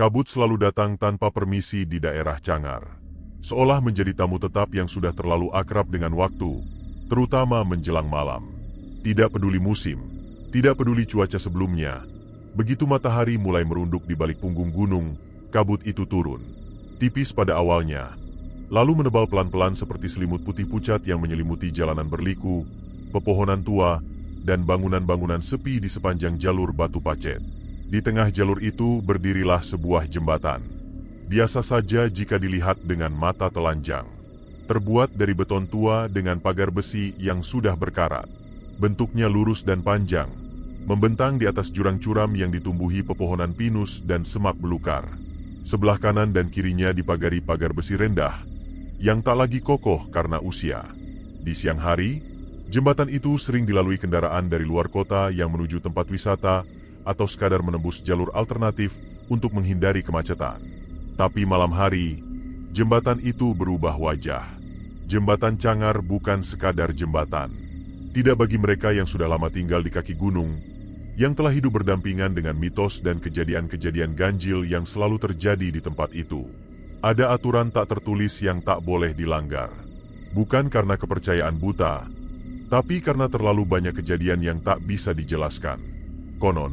Kabut selalu datang tanpa permisi di daerah Cangar. Seolah menjadi tamu tetap yang sudah terlalu akrab dengan waktu, terutama menjelang malam. Tidak peduli musim, tidak peduli cuaca sebelumnya. Begitu matahari mulai merunduk di balik punggung gunung, kabut itu turun. Tipis pada awalnya, lalu menebal pelan-pelan seperti selimut putih pucat yang menyelimuti jalanan berliku, pepohonan tua, dan bangunan-bangunan sepi di sepanjang jalur batu pacet. Di tengah jalur itu berdirilah sebuah jembatan. Biasa saja jika dilihat dengan mata telanjang. Terbuat dari beton tua dengan pagar besi yang sudah berkarat. Bentuknya lurus dan panjang, membentang di atas jurang curam yang ditumbuhi pepohonan pinus dan semak belukar. Sebelah kanan dan kirinya dipagari pagar besi rendah, yang tak lagi kokoh karena usia. Di siang hari, jembatan itu sering dilalui kendaraan dari luar kota yang menuju tempat wisata atau sekadar menembus jalur alternatif untuk menghindari kemacetan. Tapi malam hari, jembatan itu berubah wajah. Jembatan Cangar bukan sekadar jembatan. Tidak bagi mereka yang sudah lama tinggal di kaki gunung, yang telah hidup berdampingan dengan mitos dan kejadian-kejadian ganjil yang selalu terjadi di tempat itu. Ada aturan tak tertulis yang tak boleh dilanggar. Bukan karena kepercayaan buta, tapi karena terlalu banyak kejadian yang tak bisa dijelaskan. Konon,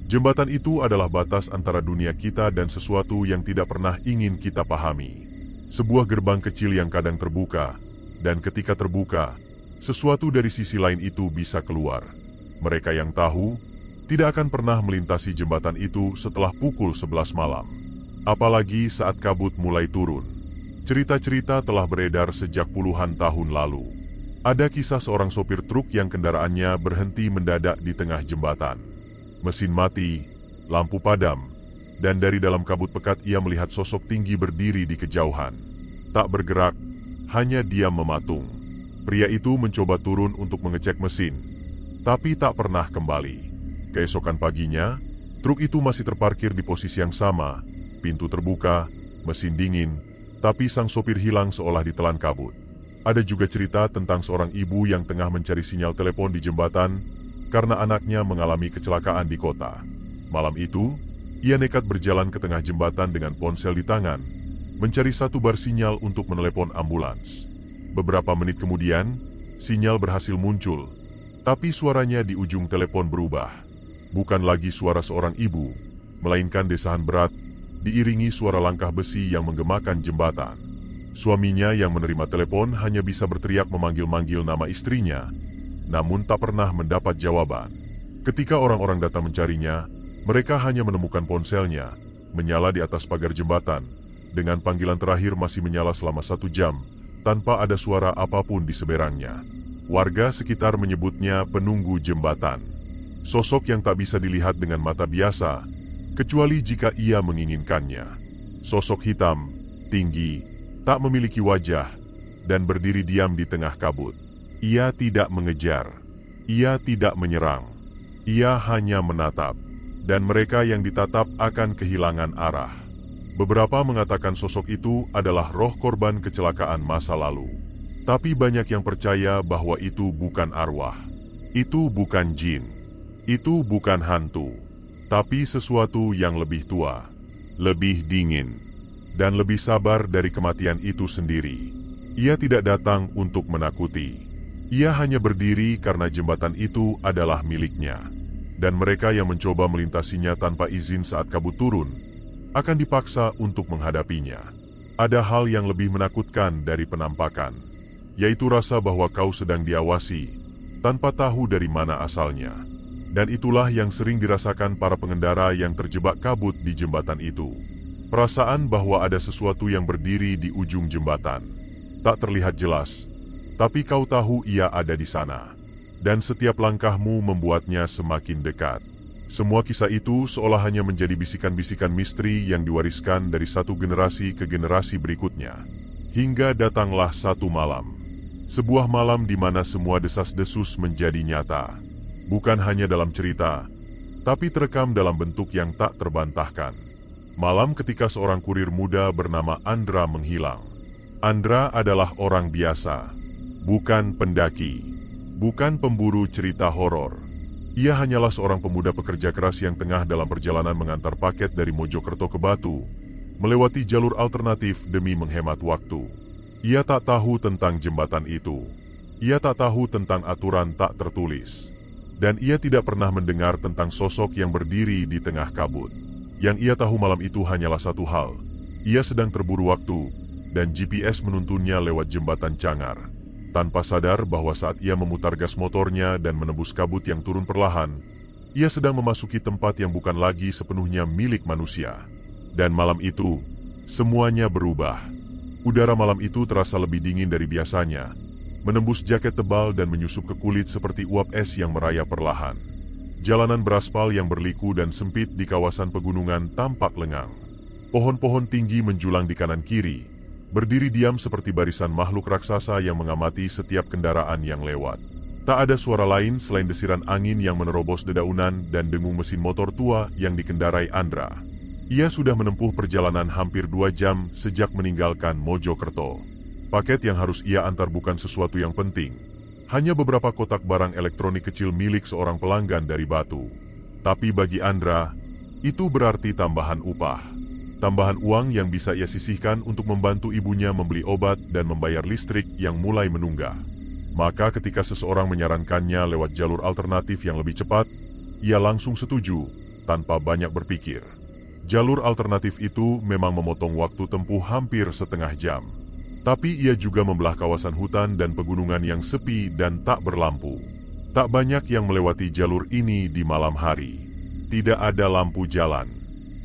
jembatan itu adalah batas antara dunia kita dan sesuatu yang tidak pernah ingin kita pahami. Sebuah gerbang kecil yang kadang terbuka, dan ketika terbuka, sesuatu dari sisi lain itu bisa keluar. Mereka yang tahu, tidak akan pernah melintasi jembatan itu setelah pukul 11 malam. Apalagi saat kabut mulai turun. Cerita-cerita telah beredar sejak puluhan tahun lalu. Ada kisah seorang sopir truk yang kendaraannya berhenti mendadak di tengah jembatan. Mesin mati, lampu padam, dan dari dalam kabut pekat ia melihat sosok tinggi berdiri di kejauhan. Tak bergerak, hanya diam mematung. Pria itu mencoba turun untuk mengecek mesin, tapi tak pernah kembali. Keesokan paginya, truk itu masih terparkir di posisi yang sama, pintu terbuka, mesin dingin, tapi sang sopir hilang seolah ditelan kabut. Ada juga cerita tentang seorang ibu yang tengah mencari sinyal telepon di jembatan, karena anaknya mengalami kecelakaan di kota. Malam itu, ia nekat berjalan ke tengah jembatan dengan ponsel di tangan, mencari satu bar sinyal untuk menelepon ambulans. Beberapa menit kemudian, sinyal berhasil muncul, tapi suaranya di ujung telepon berubah. Bukan lagi suara seorang ibu, melainkan desahan berat, diiringi suara langkah besi yang menggemakan jembatan. Suaminya yang menerima telepon hanya bisa berteriak memanggil-manggil nama istrinya, namun tak pernah mendapat jawaban. Ketika orang-orang datang mencarinya, mereka hanya menemukan ponselnya, menyala di atas pagar jembatan, dengan panggilan terakhir masih menyala selama 1 jam, tanpa ada suara apapun di seberangnya. Warga sekitar menyebutnya penunggu jembatan. Sosok yang tak bisa dilihat dengan mata biasa, kecuali jika ia menginginkannya. Sosok hitam, tinggi, tak memiliki wajah, dan berdiri diam di tengah kabut. Ia tidak mengejar, ia tidak menyerang, ia hanya menatap, dan mereka yang ditatap akan kehilangan arah. Beberapa mengatakan sosok itu adalah roh korban kecelakaan masa lalu. Tapi banyak yang percaya bahwa itu bukan arwah. Itu bukan jin. Itu bukan hantu. Tapi sesuatu yang lebih tua, lebih dingin, dan lebih sabar dari kematian itu sendiri. Ia tidak datang untuk menakuti. Ia hanya berdiri karena jembatan itu adalah miliknya. Dan mereka yang mencoba melintasinya tanpa izin saat kabut turun, akan dipaksa untuk menghadapinya. Ada hal yang lebih menakutkan dari penampakan, yaitu rasa bahwa kau sedang diawasi, tanpa tahu dari mana asalnya. Dan itulah yang sering dirasakan para pengendara yang terjebak kabut di jembatan itu. Perasaan bahwa ada sesuatu yang berdiri di ujung jembatan. Tak terlihat jelas, tapi kau tahu ia ada di sana. Dan setiap langkahmu membuatnya semakin dekat. Semua kisah itu seolah hanya menjadi bisikan-bisikan misteri yang diwariskan dari satu generasi ke generasi berikutnya. Hingga datanglah satu malam. Sebuah malam di mana semua desas-desus menjadi nyata. Bukan hanya dalam cerita, tapi terekam dalam bentuk yang tak terbantahkan. Malam ketika seorang kurir muda bernama Andra menghilang. Andra adalah orang biasa, bukan pendaki, bukan pemburu cerita horor. Ia hanyalah seorang pemuda pekerja keras yang tengah dalam perjalanan mengantar paket dari Mojokerto ke Batu, melewati jalur alternatif demi menghemat waktu. Ia tak tahu tentang jembatan itu. Ia tak tahu tentang aturan tak tertulis. Dan ia tidak pernah mendengar tentang sosok yang berdiri di tengah kabut. Yang ia tahu malam itu hanyalah satu hal. Ia sedang terburu waktu, dan GPS menuntunnya lewat jembatan Cangar. Tanpa sadar bahwa saat ia memutar gas motornya dan menembus kabut yang turun perlahan, ia sedang memasuki tempat yang bukan lagi sepenuhnya milik manusia. Dan malam itu, semuanya berubah. Udara malam itu terasa lebih dingin dari biasanya, menembus jaket tebal dan menyusup ke kulit seperti uap es yang merayap perlahan. Jalanan beraspal yang berliku dan sempit di kawasan pegunungan tampak lengang. Pohon-pohon tinggi menjulang di kanan kiri, berdiri diam seperti barisan makhluk raksasa yang mengamati setiap kendaraan yang lewat. Tak ada suara lain selain desiran angin yang menerobos dedaunan dan dengung mesin motor tua yang dikendarai Andra. Ia sudah menempuh perjalanan hampir 2 jam sejak meninggalkan Mojokerto. Paket yang harus ia antar bukan sesuatu yang penting. Hanya beberapa kotak barang elektronik kecil milik seorang pelanggan dari Batu. Tapi bagi Andra, itu berarti tambahan upah. Tambahan uang yang bisa ia sisihkan untuk membantu ibunya membeli obat dan membayar listrik yang mulai menunggah. Maka ketika seseorang menyarankannya lewat jalur alternatif yang lebih cepat, ia langsung setuju tanpa banyak berpikir. Jalur alternatif itu memang memotong waktu tempuh hampir setengah jam. Tapi ia juga membelah kawasan hutan dan pegunungan yang sepi dan tak berlampu. Tak banyak yang melewati jalur ini di malam hari. Tidak ada lampu jalan.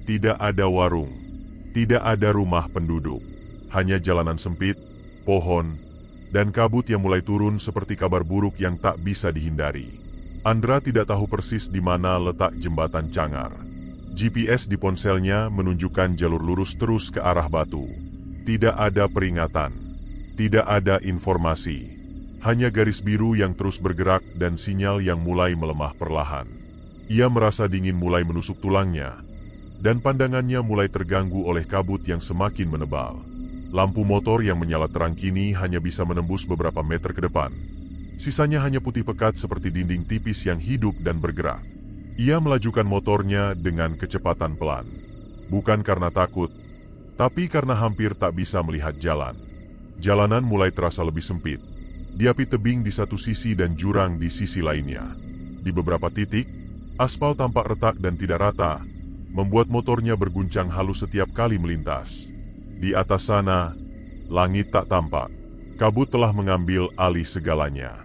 Tidak ada warung. Tidak ada rumah penduduk, hanya jalanan sempit, pohon, dan kabut yang mulai turun seperti kabar buruk yang tak bisa dihindari. Andra tidak tahu persis di mana letak jembatan Cangar. GPS di ponselnya menunjukkan jalur lurus terus ke arah Batu. Tidak ada peringatan, tidak ada informasi, hanya garis biru yang terus bergerak dan sinyal yang mulai melemah perlahan. Ia merasa dingin mulai menusuk tulangnya, dan pandangannya mulai terganggu oleh kabut yang semakin menebal. Lampu motor yang menyala terang kini hanya bisa menembus beberapa meter ke depan. Sisanya hanya putih pekat seperti dinding tipis yang hidup dan bergerak. Ia melajukan motornya dengan kecepatan pelan. Bukan karena takut, tapi karena hampir tak bisa melihat jalan. Jalanan mulai terasa lebih sempit. Diapi tebing di satu sisi dan jurang di sisi lainnya. Di beberapa titik, aspal tampak retak dan tidak rata, membuat motornya berguncang halus setiap kali melintas. Di atas sana, langit tak tampak. Kabut telah mengambil alih segalanya.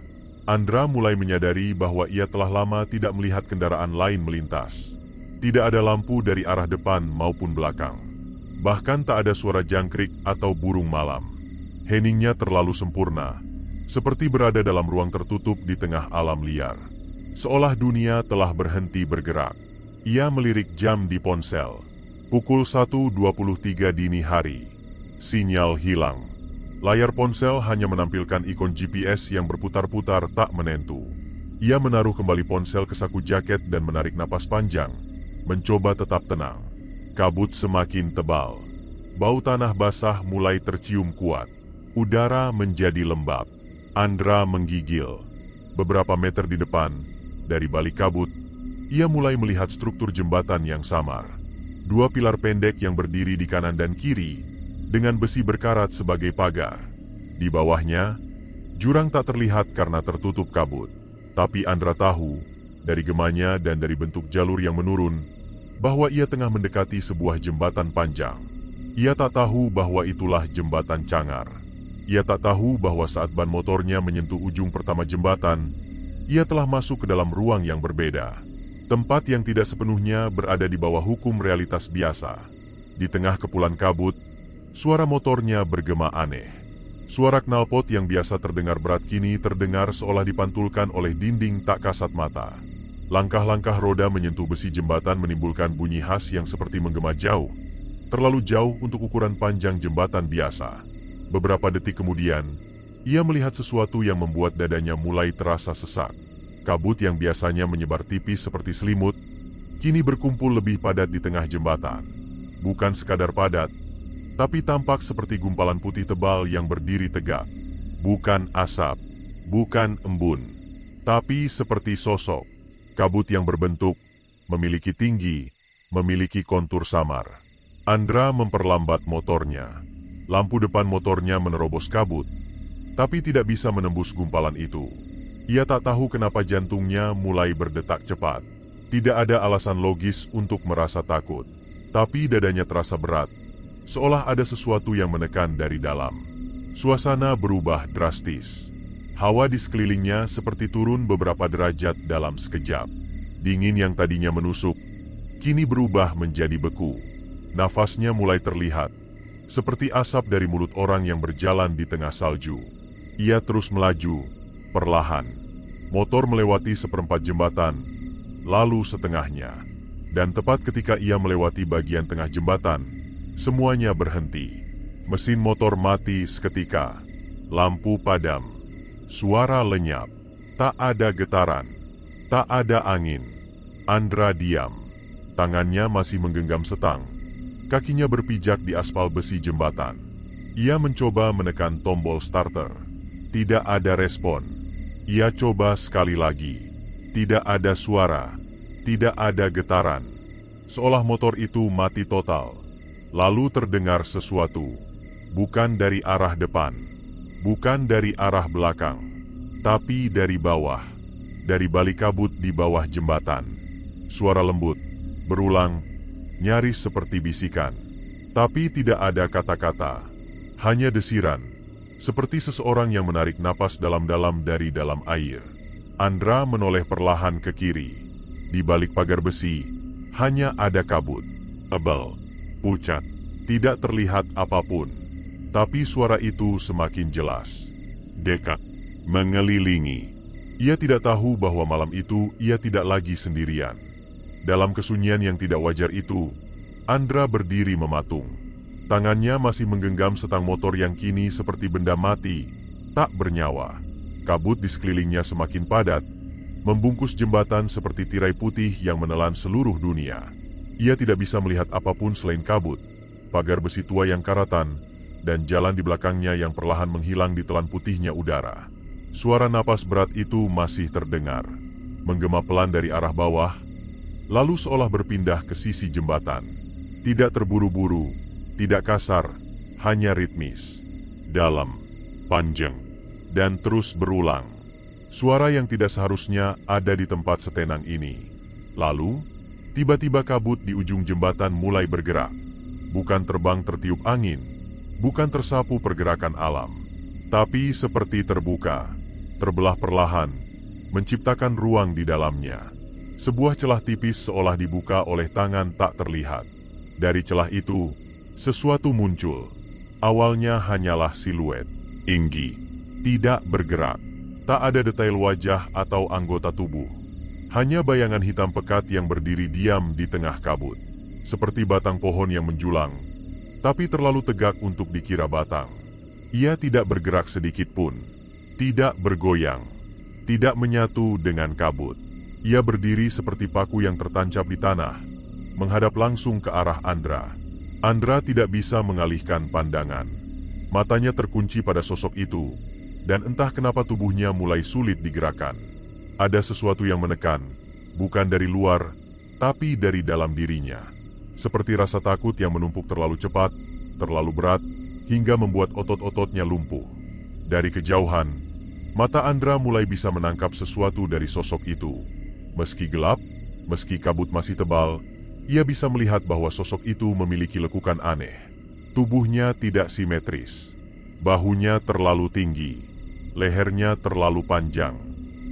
Andra mulai menyadari bahwa ia telah lama tidak melihat kendaraan lain melintas. Tidak ada lampu dari arah depan maupun belakang. Bahkan tak ada suara jangkrik atau burung malam. Heningnya terlalu sempurna, seperti berada dalam ruang tertutup di tengah alam liar. Seolah dunia telah berhenti bergerak. Ia melirik jam di ponsel. Pukul 1.23 dini hari. Sinyal hilang. Layar ponsel hanya menampilkan ikon GPS yang berputar-putar tak menentu. Ia menaruh kembali ponsel ke saku jaket dan menarik napas panjang, mencoba tetap tenang. Kabut semakin tebal. Bau tanah basah mulai tercium kuat. Udara menjadi lembab. Andra menggigil. Beberapa meter di depan, dari balik kabut, ia mulai melihat struktur jembatan yang samar. 2 pilar pendek yang berdiri di kanan dan kiri, dengan besi berkarat sebagai pagar. Di bawahnya, jurang tak terlihat karena tertutup kabut. Tapi Andra tahu, dari gemanya dan dari bentuk jalur yang menurun, bahwa ia tengah mendekati sebuah jembatan panjang. Ia tak tahu bahwa itulah jembatan Cangar. Ia tak tahu bahwa saat ban motornya menyentuh ujung pertama jembatan, ia telah masuk ke dalam ruang yang berbeda. Tempat yang tidak sepenuhnya berada di bawah hukum realitas biasa. Di tengah kepulan kabut, suara motornya bergema aneh. Suara knalpot yang biasa terdengar berat kini terdengar seolah dipantulkan oleh dinding tak kasat mata. Langkah-langkah roda menyentuh besi jembatan menimbulkan bunyi khas yang seperti menggema jauh. Terlalu jauh untuk ukuran panjang jembatan biasa. Beberapa detik kemudian, ia melihat sesuatu yang membuat dadanya mulai terasa sesak. Kabut yang biasanya menyebar tipis seperti selimut, kini berkumpul lebih padat di tengah jembatan. Bukan sekadar padat, tapi tampak seperti gumpalan putih tebal yang berdiri tegak. Bukan asap, bukan embun, tapi seperti sosok. Kabut yang berbentuk, memiliki tinggi, memiliki kontur samar. Andra memperlambat motornya. Lampu depan motornya menerobos kabut, tapi tidak bisa menembus gumpalan itu. Ia tak tahu kenapa jantungnya mulai berdetak cepat. Tidak ada alasan logis untuk merasa takut, tapi dadanya terasa berat, seolah ada sesuatu yang menekan dari dalam. Suasana berubah drastis. Hawa di sekelilingnya seperti turun beberapa derajat dalam sekejap. Dingin yang tadinya menusuk, kini berubah menjadi beku. Nafasnya mulai terlihat, seperti asap dari mulut orang yang berjalan di tengah salju. Ia terus melaju, perlahan. Motor melewati seperempat jembatan, lalu setengahnya. Dan tepat ketika ia melewati bagian tengah jembatan, semuanya berhenti. Mesin motor mati seketika. Lampu padam. Suara lenyap. Tak ada getaran. Tak ada angin. Andra diam. Tangannya masih menggenggam setang. Kakinya berpijak di aspal besi jembatan. Ia mencoba menekan tombol starter. Tidak ada respon. Ia coba sekali lagi. Tidak ada suara. Tidak ada getaran. Seolah motor itu mati total. Lalu terdengar sesuatu. Bukan dari arah depan. Bukan dari arah belakang. Tapi dari bawah. Dari balik kabut di bawah jembatan. Suara lembut. Berulang. Nyaris seperti bisikan. Tapi tidak ada kata-kata. Hanya desiran. Seperti seseorang yang menarik napas dalam-dalam dari dalam air. Andra menoleh perlahan ke kiri. Di balik pagar besi, hanya ada kabut. Tebal, pucat, tidak terlihat apapun. Tapi suara itu semakin jelas. Dekat, mengelilingi. Ia tidak tahu bahwa malam itu ia tidak lagi sendirian. Dalam kesunyian yang tidak wajar itu, Andra berdiri mematung. Tangannya masih menggenggam setang motor yang kini seperti benda mati, tak bernyawa. Kabut di sekelilingnya semakin padat, membungkus jembatan seperti tirai putih yang menelan seluruh dunia. Ia tidak bisa melihat apapun selain kabut, pagar besi tua yang karatan, dan jalan di belakangnya yang perlahan menghilang di telan putihnya udara. Suara napas berat itu masih terdengar, menggema pelan dari arah bawah, lalu seolah berpindah ke sisi jembatan. Tidak terburu-buru, tidak kasar, hanya ritmis, dalam, panjang, dan terus berulang. Suara yang tidak seharusnya ada di tempat setenang ini. Lalu, tiba-tiba kabut di ujung jembatan mulai bergerak. Bukan terbang tertiup angin, bukan tersapu pergerakan alam, tapi seperti terbuka, terbelah perlahan, menciptakan ruang di dalamnya. Sebuah celah tipis seolah dibuka oleh tangan tak terlihat. Dari celah itu, sesuatu muncul. Awalnya hanyalah siluet, tinggi, tidak bergerak. Tak ada detail wajah atau anggota tubuh. Hanya bayangan hitam pekat yang berdiri diam di tengah kabut. Seperti batang pohon yang menjulang, tapi terlalu tegak untuk dikira batang. Ia tidak bergerak sedikit pun. Tidak bergoyang. Tidak menyatu dengan kabut. Ia berdiri seperti paku yang tertancap di tanah, menghadap langsung ke arah Andra. Andra tidak bisa mengalihkan pandangan. Matanya terkunci pada sosok itu, dan entah kenapa tubuhnya mulai sulit digerakkan. Ada sesuatu yang menekan, bukan dari luar, tapi dari dalam dirinya. Seperti rasa takut yang menumpuk terlalu cepat, terlalu berat, hingga membuat otot-ototnya lumpuh. Dari kejauhan, mata Andra mulai bisa menangkap sesuatu dari sosok itu. Meski gelap, meski kabut masih tebal, ia bisa melihat bahwa sosok itu memiliki lekukan aneh. Tubuhnya tidak simetris. Bahunya terlalu tinggi. Lehernya terlalu panjang.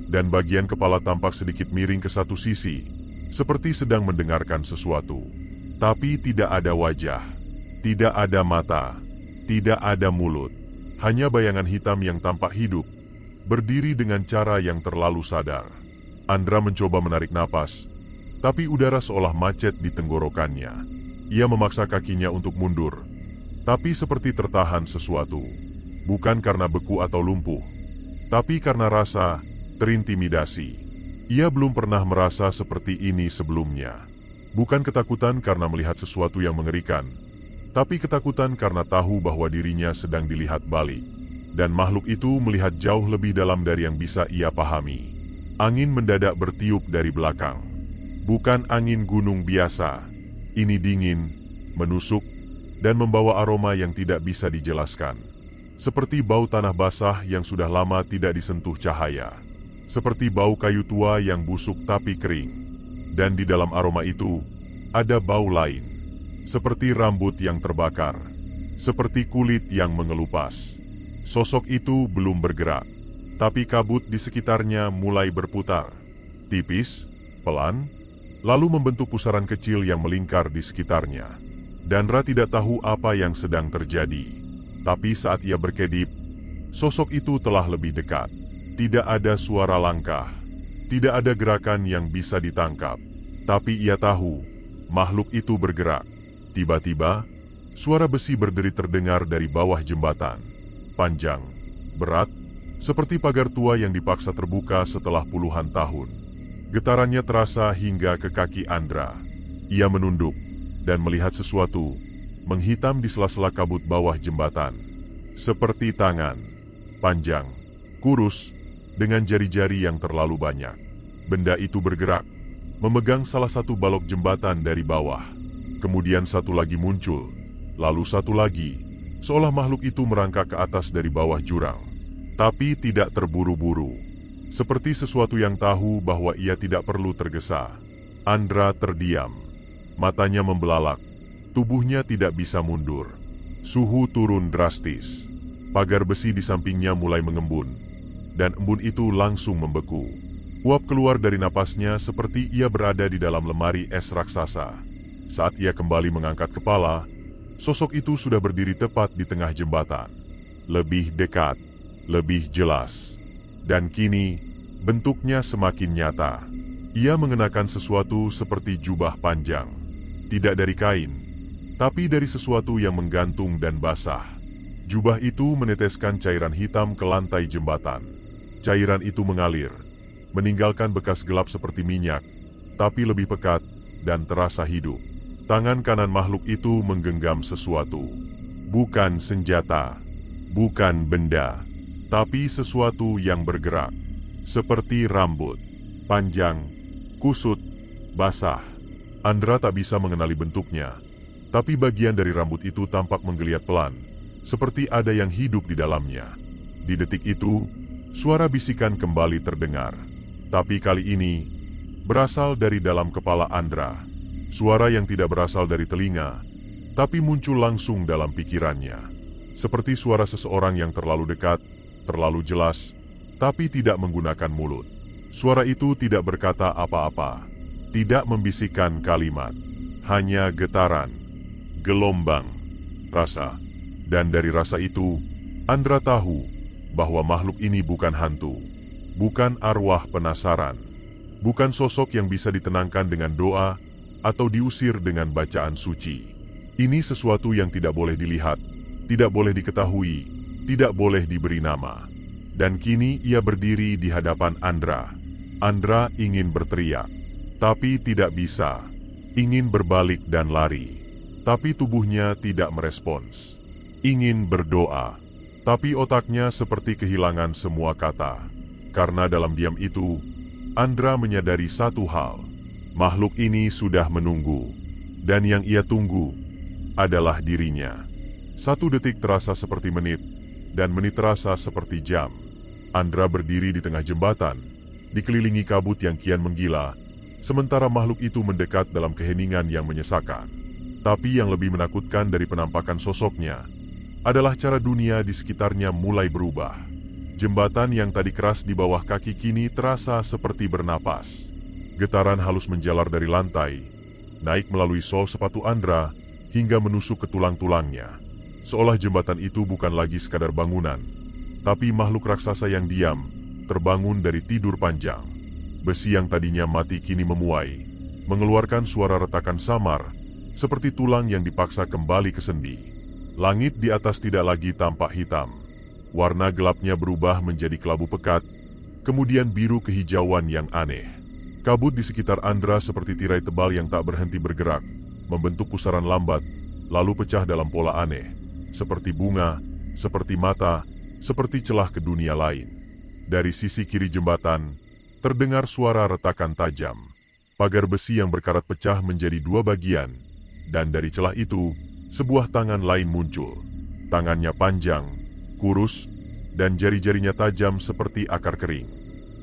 Dan bagian kepala tampak sedikit miring ke satu sisi, seperti sedang mendengarkan sesuatu. Tapi tidak ada wajah. Tidak ada mata. Tidak ada mulut. Hanya bayangan hitam yang tampak hidup, berdiri dengan cara yang terlalu sadar. Andra mencoba menarik napas, tapi udara seolah macet di tenggorokannya. Ia memaksa kakinya untuk mundur, tapi seperti tertahan sesuatu. Bukan karena beku atau lumpuh, tapi karena rasa terintimidasi. Ia belum pernah merasa seperti ini sebelumnya. Bukan ketakutan karena melihat sesuatu yang mengerikan, tapi ketakutan karena tahu bahwa dirinya sedang dilihat balik. Dan makhluk itu melihat jauh lebih dalam dari yang bisa ia pahami. Angin mendadak bertiup dari belakang. Bukan angin gunung biasa. Ini dingin, menusuk, dan membawa aroma yang tidak bisa dijelaskan. Seperti bau tanah basah yang sudah lama tidak disentuh cahaya. Seperti bau kayu tua yang busuk tapi kering. Dan di dalam aroma itu, ada bau lain. Seperti rambut yang terbakar. Seperti kulit yang mengelupas. Sosok itu belum bergerak. Tapi kabut di sekitarnya mulai berputar. Tipis, pelan, lalu membentuk pusaran kecil yang melingkar di sekitarnya. Dandra tidak tahu apa yang sedang terjadi. Tapi saat ia berkedip, sosok itu telah lebih dekat. Tidak ada suara langkah. Tidak ada gerakan yang bisa ditangkap. Tapi ia tahu, makhluk itu bergerak. Tiba-tiba, suara besi berderi terdengar dari bawah jembatan. Panjang, berat, seperti pagar tua yang dipaksa terbuka setelah puluhan tahun. Getarannya terasa hingga ke kaki Andra. Ia menunduk dan melihat sesuatu menghitam di sela-sela kabut bawah jembatan. Seperti tangan, panjang, kurus, dengan jari-jari yang terlalu banyak. Benda itu bergerak, memegang salah satu balok jembatan dari bawah. Kemudian satu lagi muncul, lalu satu lagi, seolah makhluk itu merangkak ke atas dari bawah jurang. Tapi tidak terburu-buru. Seperti sesuatu yang tahu bahwa ia tidak perlu tergesa. Andra terdiam. Matanya membelalak. Tubuhnya tidak bisa mundur. Suhu turun drastis. Pagar besi di sampingnya mulai mengembun. Dan embun itu langsung membeku. Uap keluar dari napasnya seperti ia berada di dalam lemari es raksasa. Saat ia kembali mengangkat kepala, sosok itu sudah berdiri tepat di tengah jembatan. Lebih dekat. Lebih jelas. Dan kini, bentuknya semakin nyata. Ia mengenakan sesuatu seperti jubah panjang. Tidak dari kain, tapi dari sesuatu yang menggantung dan basah. Jubah itu meneteskan cairan hitam ke lantai jembatan. Cairan itu mengalir, meninggalkan bekas gelap seperti minyak, tapi lebih pekat dan terasa hidup. Tangan kanan makhluk itu menggenggam sesuatu. Bukan senjata, bukan benda, tapi sesuatu yang bergerak, seperti rambut, panjang, kusut, basah. Andra tak bisa mengenali bentuknya, tapi bagian dari rambut itu tampak menggeliat pelan, seperti ada yang hidup di dalamnya. Di detik itu, suara bisikan kembali terdengar, tapi kali ini berasal dari dalam kepala Andra. Suara yang tidak berasal dari telinga, tapi muncul langsung dalam pikirannya. Seperti suara seseorang yang terlalu dekat, terlalu jelas, tapi tidak menggunakan mulut. Suara itu tidak berkata apa-apa, tidak membisikkan kalimat, hanya getaran, gelombang, rasa. Dan dari rasa itu, Andra tahu bahwa makhluk ini bukan hantu, bukan arwah penasaran, bukan sosok yang bisa ditenangkan dengan doa atau diusir dengan bacaan suci. Ini sesuatu yang tidak boleh dilihat, tidak boleh diketahui, tidak boleh diberi nama. Dan kini ia berdiri di hadapan Andra. Andra ingin berteriak, tapi tidak bisa. Ingin berbalik dan lari, tapi tubuhnya tidak merespons. Ingin berdoa, tapi otaknya seperti kehilangan semua kata. Karena dalam diam itu, Andra menyadari satu hal. Makhluk ini sudah menunggu, dan yang ia tunggu adalah dirinya. 1 detik terasa seperti menit, dan menit terasa seperti jam. Andra berdiri di tengah jembatan, dikelilingi kabut yang kian menggila, sementara makhluk itu mendekat dalam keheningan yang menyesakan. Tapi yang lebih menakutkan dari penampakan sosoknya adalah cara dunia di sekitarnya mulai berubah. Jembatan yang tadi keras di bawah kaki kini terasa seperti bernapas. Getaran halus menjalar dari lantai, naik melalui sol sepatu Andra, hingga menusuk ke tulang-tulangnya. Seolah jembatan itu bukan lagi sekadar bangunan, tapi makhluk raksasa yang diam, terbangun dari tidur panjang. Besi yang tadinya mati kini memuai, mengeluarkan suara retakan samar, seperti tulang yang dipaksa kembali ke sendi. Langit di atas tidak lagi tampak hitam. Warna gelapnya berubah menjadi kelabu pekat, kemudian biru kehijauan yang aneh. Kabut di sekitar Andra seperti tirai tebal yang tak berhenti bergerak, membentuk pusaran lambat, lalu pecah dalam pola aneh, seperti bunga, seperti mata, seperti celah ke dunia lain. Dari sisi kiri jembatan, Terdengar suara retakan tajam. Pagar besi yang berkarat pecah menjadi dua bagian, dan dari celah itu, sebuah tangan lain muncul. Tangannya panjang, kurus, dan jari-jarinya tajam seperti akar kering.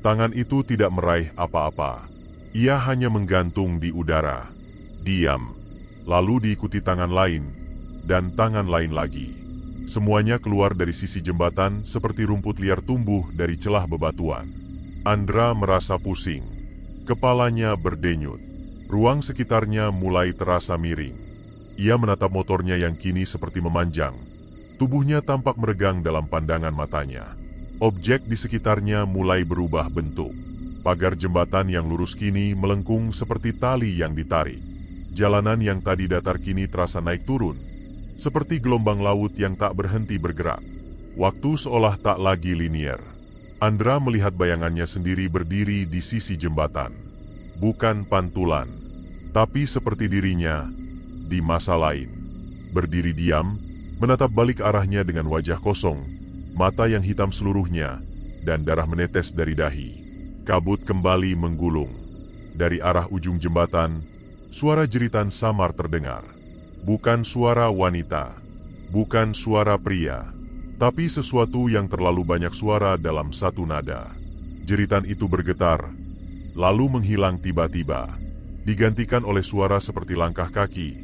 Tangan itu tidak meraih apa-apa. Ia hanya menggantung di udara. Diam. Lalu diikuti tangan lain, dan tangan lain lagi. Semuanya keluar dari sisi jembatan seperti rumput liar tumbuh dari celah bebatuan. Andra merasa pusing. Kepalanya berdenyut. Ruang sekitarnya mulai terasa miring. Ia menatap motornya yang kini seperti memanjang. Tubuhnya tampak meregang dalam pandangan matanya. Objek di sekitarnya mulai berubah bentuk. Pagar jembatan yang lurus kini melengkung seperti tali yang ditarik. Jalanan yang tadi datar kini terasa naik turun, seperti gelombang laut yang tak berhenti bergerak. Waktu seolah tak lagi linier. Andra melihat bayangannya sendiri berdiri di sisi jembatan. Bukan pantulan, tapi seperti dirinya di masa lain. Berdiri diam, menatap balik arahnya dengan wajah kosong, mata yang hitam seluruhnya, dan darah menetes dari dahi. Kabut kembali menggulung. Dari arah ujung jembatan, suara jeritan samar terdengar. Bukan suara wanita, bukan suara pria, tapi sesuatu yang terlalu banyak suara dalam satu nada. Jeritan itu bergetar, lalu menghilang tiba-tiba, digantikan oleh suara seperti langkah kaki,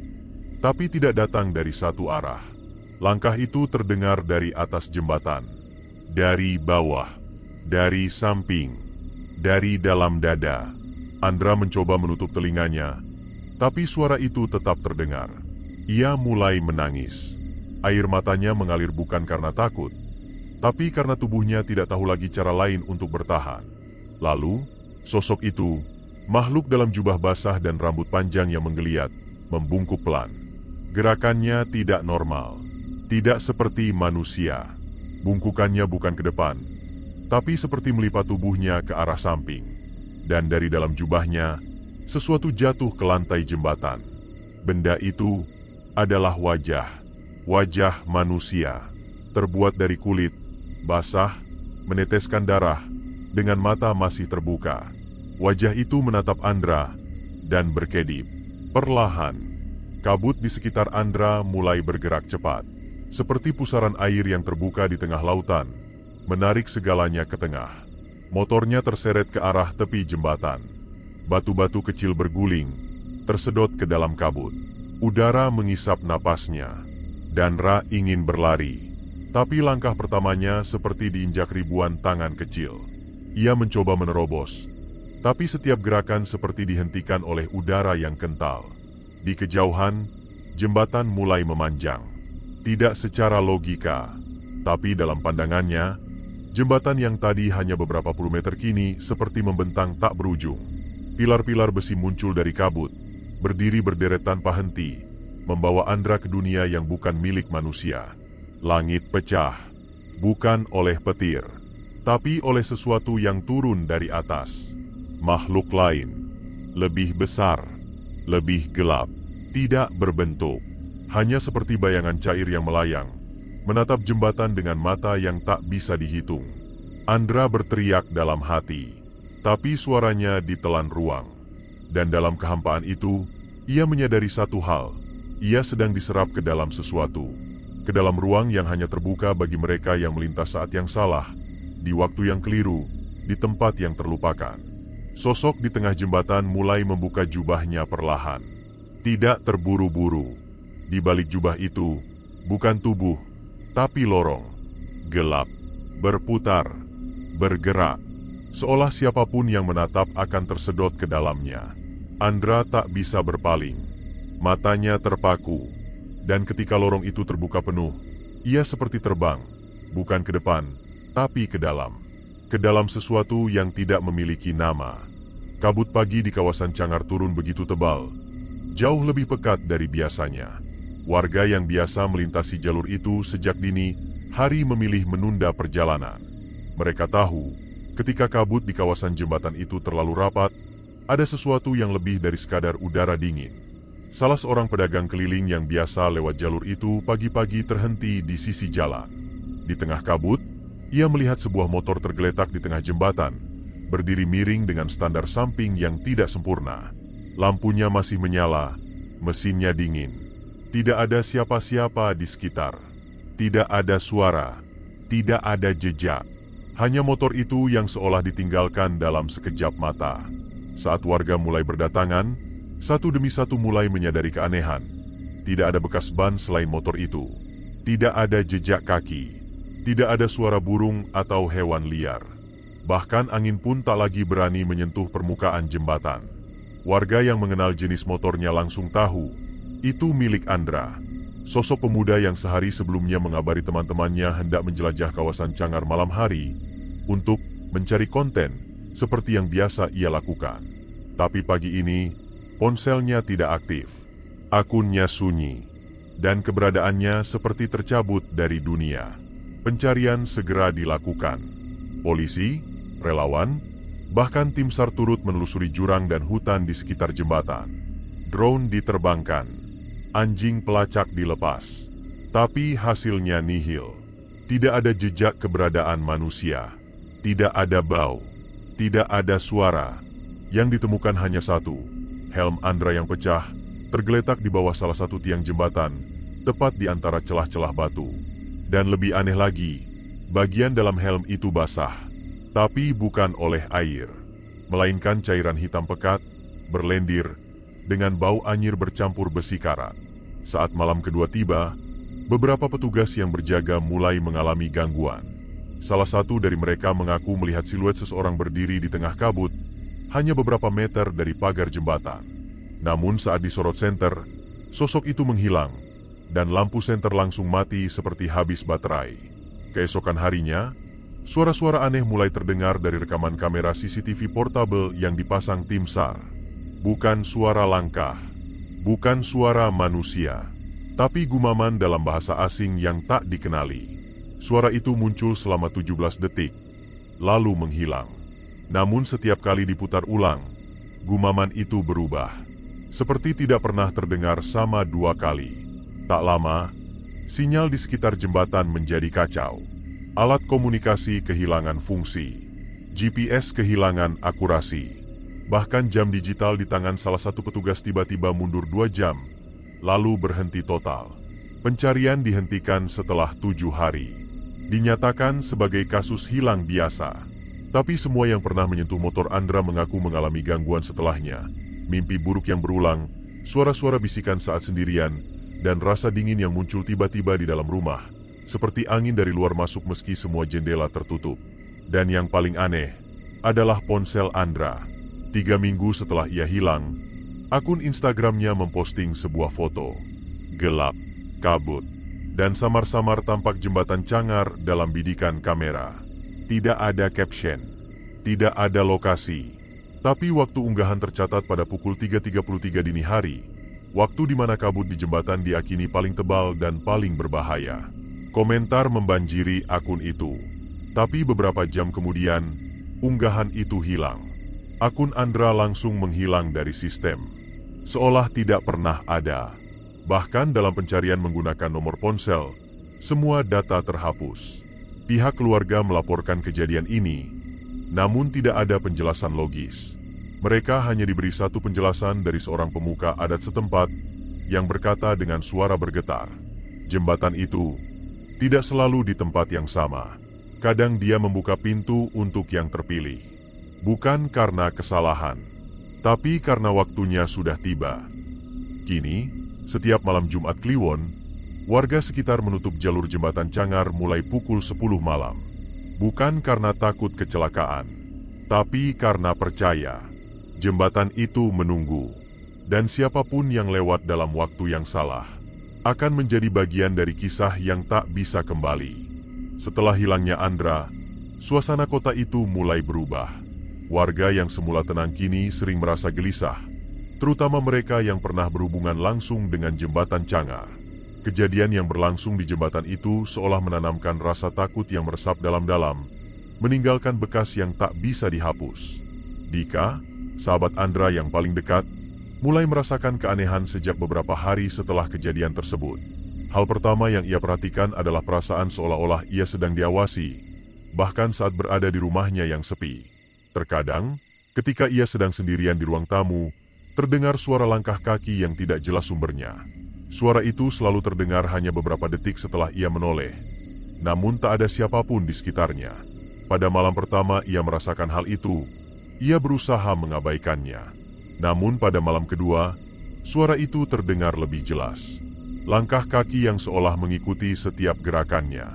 tapi tidak datang dari satu arah. Langkah itu terdengar dari atas jembatan, dari bawah, dari samping, dari dalam dada. Andra mencoba menutup telinganya, tapi suara itu tetap terdengar. Ia mulai menangis. Air matanya mengalir bukan karena takut, tapi karena tubuhnya tidak tahu lagi cara lain untuk bertahan. Lalu, sosok itu, makhluk dalam jubah basah dan rambut panjang yang menggeliat, membungkuk pelan. Gerakannya tidak normal, tidak seperti manusia. Bungkukannya bukan ke depan, tapi seperti melipat tubuhnya ke arah samping. Dan dari dalam jubahnya, sesuatu jatuh ke lantai jembatan. Benda itu adalah wajah. Wajah manusia, terbuat dari kulit, basah, meneteskan darah, dengan mata masih terbuka. Wajah itu menatap Andra, dan berkedip. Perlahan, kabut di sekitar Andra mulai bergerak cepat, seperti pusaran air yang terbuka di tengah lautan, menarik segalanya ke tengah. Motornya terseret ke arah tepi jembatan. Batu-batu kecil berguling, tersedot ke dalam kabut. Udara mengisap napasnya. Dan Ra ingin berlari, tapi langkah pertamanya seperti diinjak ribuan tangan kecil. Ia mencoba menerobos, tapi setiap gerakan seperti dihentikan oleh udara yang kental. Di kejauhan, jembatan mulai memanjang. Tidak secara logika, tapi dalam pandangannya, jembatan yang tadi hanya beberapa puluh meter kini seperti membentang tak berujung. Pilar-pilar besi muncul dari kabut, berdiri berderet tanpa henti, membawa Andra ke dunia yang bukan milik manusia. Langit pecah, bukan oleh petir, tapi oleh sesuatu yang turun dari atas. Makhluk lain, lebih besar, lebih gelap, tidak berbentuk, hanya seperti bayangan cair yang melayang, menatap jembatan dengan mata yang tak bisa dihitung. Andra berteriak dalam hati, tapi suaranya ditelan ruang. Dan dalam kehampaan itu, ia menyadari satu hal. Ia sedang diserap ke dalam sesuatu, ke dalam ruang yang hanya terbuka bagi mereka yang melintas saat yang salah, di waktu yang keliru, di tempat yang terlupakan. Sosok di tengah jembatan mulai membuka jubahnya perlahan. Tidak terburu-buru. Di balik jubah itu, bukan tubuh, tapi lorong. Gelap, berputar, bergerak, seolah siapapun yang menatap akan tersedot ke dalamnya. Andra tak bisa berpaling. Matanya terpaku, dan ketika lorong itu terbuka penuh, ia seperti terbang, bukan ke depan, tapi ke dalam sesuatu yang tidak memiliki nama. Kabut pagi di kawasan Cangar turun begitu tebal, jauh lebih pekat dari biasanya. Warga yang biasa melintasi jalur itu sejak dini hari memilih menunda perjalanan. Mereka tahu, ketika kabut di kawasan jembatan itu terlalu rapat, ada sesuatu yang lebih dari sekadar udara dingin. Salah seorang pedagang keliling yang biasa lewat jalur itu pagi-pagi terhenti di sisi jalan. Di tengah kabut, ia melihat sebuah motor tergeletak di tengah jembatan, berdiri miring dengan standar samping yang tidak sempurna. Lampunya masih menyala, mesinnya dingin. Tidak ada siapa-siapa di sekitar. Tidak ada suara, tidak ada jejak. Hanya motor itu yang seolah ditinggalkan dalam sekejap mata. Saat warga mulai berdatangan, satu demi satu mulai menyadari keanehan. Tidak ada bekas ban selain motor itu. Tidak ada jejak kaki. Tidak ada suara burung atau hewan liar. Bahkan angin pun tak lagi berani menyentuh permukaan jembatan. Warga yang mengenal jenis motornya langsung tahu, itu milik Andra. Sosok pemuda yang sehari sebelumnya mengabari teman-temannya hendak menjelajah kawasan Cangar malam hari untuk mencari konten seperti yang biasa ia lakukan. Tapi pagi ini, ponselnya tidak aktif. Akunnya sunyi. Dan keberadaannya seperti tercabut dari dunia. Pencarian segera dilakukan. Polisi, relawan, bahkan tim SAR turut menelusuri jurang dan hutan di sekitar jembatan. Drone diterbangkan. Anjing pelacak dilepas. Tapi hasilnya nihil. Tidak ada jejak keberadaan manusia. Tidak ada bau. Tidak ada suara. Yang ditemukan hanya satu. Helm Andra yang pecah, tergeletak di bawah salah satu tiang jembatan, tepat di antara celah-celah batu. Dan lebih aneh lagi, bagian dalam helm itu basah. Tapi bukan oleh air, melainkan cairan hitam pekat, berlendir, dengan bau anyir bercampur besi karat. Saat malam kedua tiba, beberapa petugas yang berjaga mulai mengalami gangguan. Salah satu dari mereka mengaku melihat siluet seseorang berdiri di tengah kabut, hanya beberapa meter dari pagar jembatan. Namun saat disorot senter, sosok itu menghilang, dan lampu senter langsung mati seperti habis baterai. Keesokan harinya, suara-suara aneh mulai terdengar dari rekaman kamera CCTV portable yang dipasang tim SAR. Bukan suara langkah, bukan suara manusia, tapi gumaman dalam bahasa asing yang tak dikenali. Suara itu muncul selama 17 detik, lalu menghilang. Namun setiap kali diputar ulang, gumaman itu berubah. Seperti tidak pernah terdengar sama 2 kali. Tak lama, sinyal di sekitar jembatan menjadi kacau. Alat komunikasi kehilangan fungsi. GPS kehilangan akurasi. Bahkan jam digital di tangan salah satu petugas tiba-tiba mundur 2 jam, lalu berhenti total. Pencarian dihentikan setelah 7 hari. Dinyatakan sebagai kasus hilang biasa. Tapi semua yang pernah menyentuh motor Andra mengaku mengalami gangguan setelahnya. Mimpi buruk yang berulang, suara-suara bisikan saat sendirian, dan rasa dingin yang muncul tiba-tiba di dalam rumah. Seperti angin dari luar masuk meski semua jendela tertutup. Dan yang paling aneh, adalah ponsel Andra. 3 minggu setelah ia hilang, akun Instagramnya memposting sebuah foto. Gelap, kabut, dan samar-samar tampak jembatan Cangar dalam bidikan kamera. Tidak ada caption, tidak ada lokasi. Tapi waktu unggahan tercatat pada pukul 3.33 dini hari, waktu di mana kabut di jembatan diakini paling tebal dan paling berbahaya. Komentar membanjiri akun itu. Tapi beberapa jam kemudian, unggahan itu hilang. Akun Andra langsung menghilang dari sistem. Seolah tidak pernah ada. Bahkan dalam pencarian menggunakan nomor ponsel, semua data terhapus. Pihak keluarga melaporkan kejadian ini, namun tidak ada penjelasan logis. Mereka hanya diberi satu penjelasan dari seorang pemuka adat setempat yang berkata dengan suara bergetar, jembatan itu tidak selalu di tempat yang sama. Kadang dia membuka pintu untuk yang terpilih. Bukan karena kesalahan, tapi karena waktunya sudah tiba. Kini, setiap malam Jumat Kliwon, warga sekitar menutup jalur jembatan Cangar mulai pukul 10 malam. Bukan karena takut kecelakaan, tapi karena percaya. Jembatan itu menunggu. Dan siapapun yang lewat dalam waktu yang salah, akan menjadi bagian dari kisah yang tak bisa kembali. Setelah hilangnya Andra, suasana kota itu mulai berubah. Warga yang semula tenang kini sering merasa gelisah, terutama mereka yang pernah berhubungan langsung dengan jembatan Cangar. Kejadian yang berlangsung di jembatan itu seolah menanamkan rasa takut yang meresap dalam-dalam, meninggalkan bekas yang tak bisa dihapus. Dika, sahabat Andra yang paling dekat, mulai merasakan keanehan sejak beberapa hari setelah kejadian tersebut. Hal pertama yang ia perhatikan adalah perasaan seolah-olah ia sedang diawasi, bahkan saat berada di rumahnya yang sepi. Terkadang, ketika ia sedang sendirian di ruang tamu, terdengar suara langkah kaki yang tidak jelas sumbernya. Suara itu selalu terdengar hanya beberapa detik setelah ia menoleh. Namun tak ada siapapun di sekitarnya. Pada malam pertama ia merasakan hal itu, ia berusaha mengabaikannya. Namun pada malam kedua, suara itu terdengar lebih jelas. Langkah kaki yang seolah mengikuti setiap gerakannya.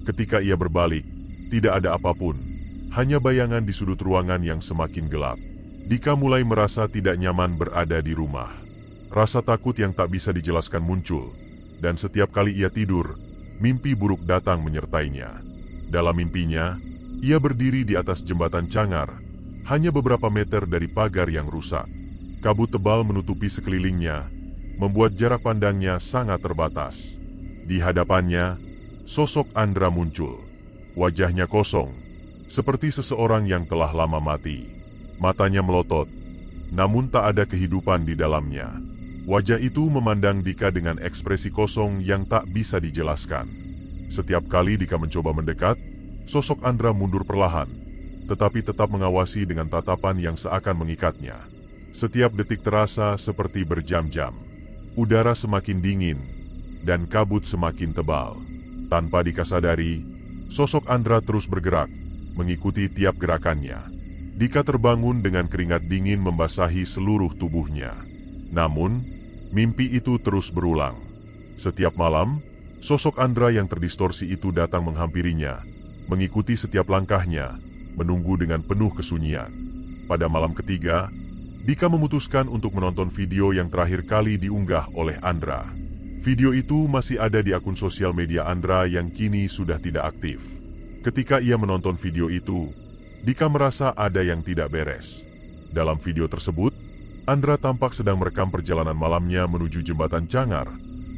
Ketika ia berbalik, tidak ada apapun, hanya bayangan di sudut ruangan yang semakin gelap. Dika mulai merasa tidak nyaman berada di rumah. Rasa takut yang tak bisa dijelaskan muncul, dan setiap kali ia tidur, mimpi buruk datang menyertainya. Dalam mimpinya, ia berdiri di atas jembatan Cangar, hanya beberapa meter dari pagar yang rusak. Kabut tebal menutupi sekelilingnya, membuat jarak pandangnya sangat terbatas. Di hadapannya, sosok Andra muncul. Wajahnya kosong, seperti seseorang yang telah lama mati. Matanya melotot, namun tak ada kehidupan di dalamnya. Wajah itu memandang Dika dengan ekspresi kosong yang tak bisa dijelaskan. Setiap kali Dika mencoba mendekat, sosok Andra mundur perlahan, tetapi tetap mengawasi dengan tatapan yang seakan mengikatnya. Setiap detik terasa seperti berjam-jam. Udara semakin dingin, dan kabut semakin tebal. Tanpa Dika sadari, sosok Andra terus bergerak, mengikuti tiap gerakannya. Dika terbangun dengan keringat dingin membasahi seluruh tubuhnya. Namun, mimpi itu terus berulang. Setiap malam, sosok Andra yang terdistorsi itu datang menghampirinya, mengikuti setiap langkahnya, menunggu dengan penuh kesunyian. Pada malam ketiga, Dika memutuskan untuk menonton video yang terakhir kali diunggah oleh Andra. Video itu masih ada di akun sosial media Andra yang kini sudah tidak aktif. Ketika ia menonton video itu, Dika merasa ada yang tidak beres. Dalam video tersebut, Andra tampak sedang merekam perjalanan malamnya menuju jembatan Cangar,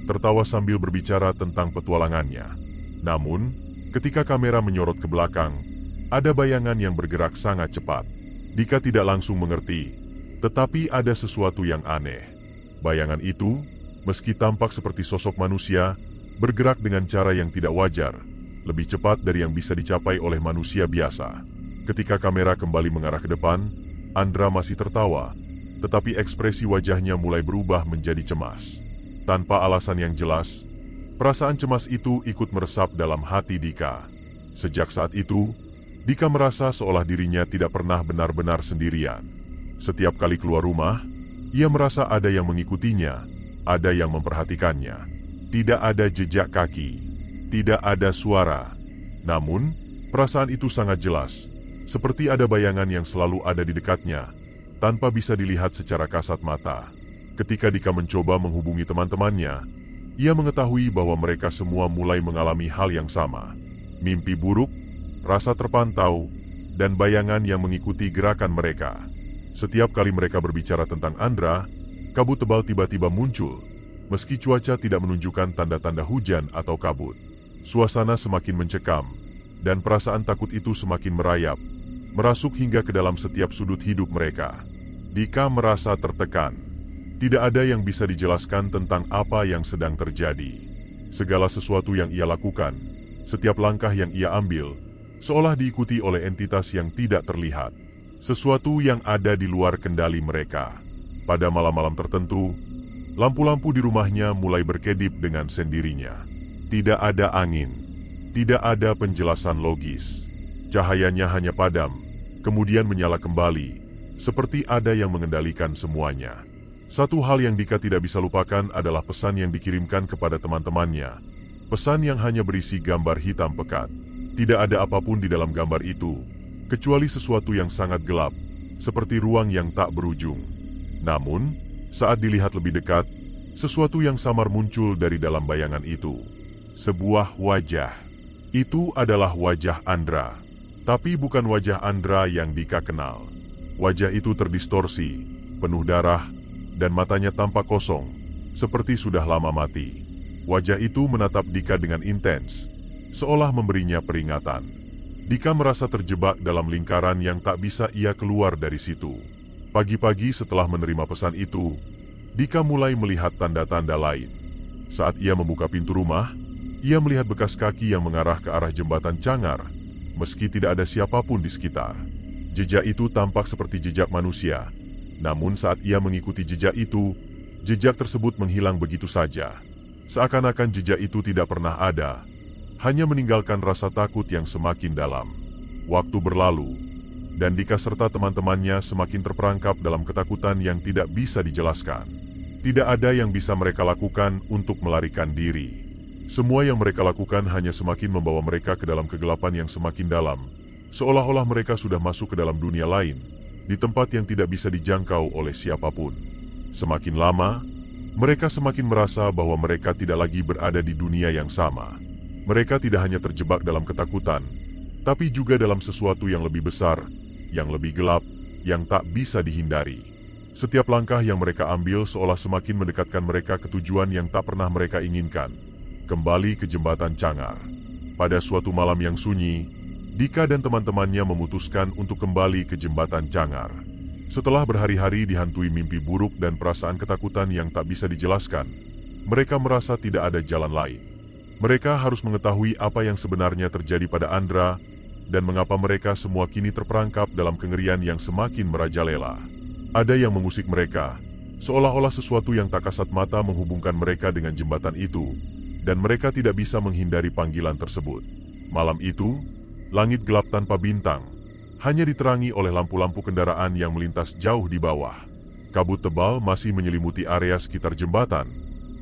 tertawa sambil berbicara tentang petualangannya. Namun, ketika kamera menyorot ke belakang, ada bayangan yang bergerak sangat cepat. Dika tidak langsung mengerti, tetapi ada sesuatu yang aneh. Bayangan itu, meski tampak seperti sosok manusia, bergerak dengan cara yang tidak wajar, lebih cepat dari yang bisa dicapai oleh manusia biasa. Ketika kamera kembali mengarah ke depan, Andra masih tertawa, tetapi ekspresi wajahnya mulai berubah menjadi cemas. Tanpa alasan yang jelas, perasaan cemas itu ikut meresap dalam hati Dika. Sejak saat itu, Dika merasa seolah dirinya tidak pernah benar-benar sendirian. Setiap kali keluar rumah, ia merasa ada yang mengikutinya, ada yang memperhatikannya. Tidak ada jejak kaki, tidak ada suara. Namun, perasaan itu sangat jelas, seperti ada bayangan yang selalu ada di dekatnya, tanpa bisa dilihat secara kasat mata. Ketika Dika mencoba menghubungi teman-temannya, ia mengetahui bahwa mereka semua mulai mengalami hal yang sama. Mimpi buruk, rasa terpantau, dan bayangan yang mengikuti gerakan mereka. Setiap kali mereka berbicara tentang Andra, kabut tebal tiba-tiba muncul, meski cuaca tidak menunjukkan tanda-tanda hujan atau kabut. Suasana semakin mencekam, dan perasaan takut itu semakin merayap, merasuk hingga ke dalam setiap sudut hidup mereka. Dika merasa tertekan. Tidak ada yang bisa dijelaskan tentang apa yang sedang terjadi. Segala sesuatu yang ia lakukan, setiap langkah yang ia ambil, seolah diikuti oleh entitas yang tidak terlihat. Sesuatu yang ada di luar kendali mereka. Pada malam-malam tertentu, lampu-lampu di rumahnya mulai berkedip dengan sendirinya. Tidak ada angin, tidak ada penjelasan logis. Cahayanya hanya padam, kemudian menyala kembali, seperti ada yang mengendalikan semuanya. Satu hal yang Dika tidak bisa lupakan adalah pesan yang dikirimkan kepada teman-temannya. Pesan yang hanya berisi gambar hitam pekat. Tidak ada apapun di dalam gambar itu, kecuali sesuatu yang sangat gelap, seperti ruang yang tak berujung. Namun, saat dilihat lebih dekat, sesuatu yang samar muncul dari dalam bayangan itu. Sebuah wajah. Itu adalah wajah Andra. Tapi bukan wajah Andra yang Dika kenal. Wajah itu terdistorsi, penuh darah, dan matanya tampak kosong, seperti sudah lama mati. Wajah itu menatap Dika dengan intens, seolah memberinya peringatan. Dika merasa terjebak dalam lingkaran yang tak bisa ia keluar dari situ. Pagi-pagi setelah menerima pesan itu, Dika mulai melihat tanda-tanda lain. Saat ia membuka pintu rumah, ia melihat bekas kaki yang mengarah ke arah jembatan Cangar, meski tidak ada siapapun di sekitar. Jejak itu tampak seperti jejak manusia. Namun saat ia mengikuti jejak itu, jejak tersebut menghilang begitu saja. Seakan-akan jejak itu tidak pernah ada, hanya meninggalkan rasa takut yang semakin dalam. Waktu berlalu, dan Dika serta teman-temannya semakin terperangkap dalam ketakutan yang tidak bisa dijelaskan. Tidak ada yang bisa mereka lakukan untuk melarikan diri. Semua yang mereka lakukan hanya semakin membawa mereka ke dalam kegelapan yang semakin dalam, seolah-olah mereka sudah masuk ke dalam dunia lain, di tempat yang tidak bisa dijangkau oleh siapapun. Semakin lama, mereka semakin merasa bahwa mereka tidak lagi berada di dunia yang sama. Mereka tidak hanya terjebak dalam ketakutan, tapi juga dalam sesuatu yang lebih besar, yang lebih gelap, yang tak bisa dihindari. Setiap langkah yang mereka ambil seolah semakin mendekatkan mereka ke tujuan yang tak pernah mereka inginkan. Kembali ke jembatan Cangar. Pada suatu malam yang sunyi, Dika dan teman-temannya memutuskan untuk kembali ke jembatan Cangar. Setelah berhari-hari dihantui mimpi buruk dan perasaan ketakutan yang tak bisa dijelaskan, mereka merasa tidak ada jalan lain. Mereka harus mengetahui apa yang sebenarnya terjadi pada Andra, dan mengapa mereka semua kini terperangkap dalam kengerian yang semakin merajalela. Ada yang mengusik mereka, seolah-olah sesuatu yang tak kasat mata menghubungkan mereka dengan jembatan itu, dan mereka tidak bisa menghindari panggilan tersebut. Malam itu, langit gelap tanpa bintang, hanya diterangi oleh lampu-lampu kendaraan yang melintas jauh di bawah. Kabut tebal masih menyelimuti area sekitar jembatan,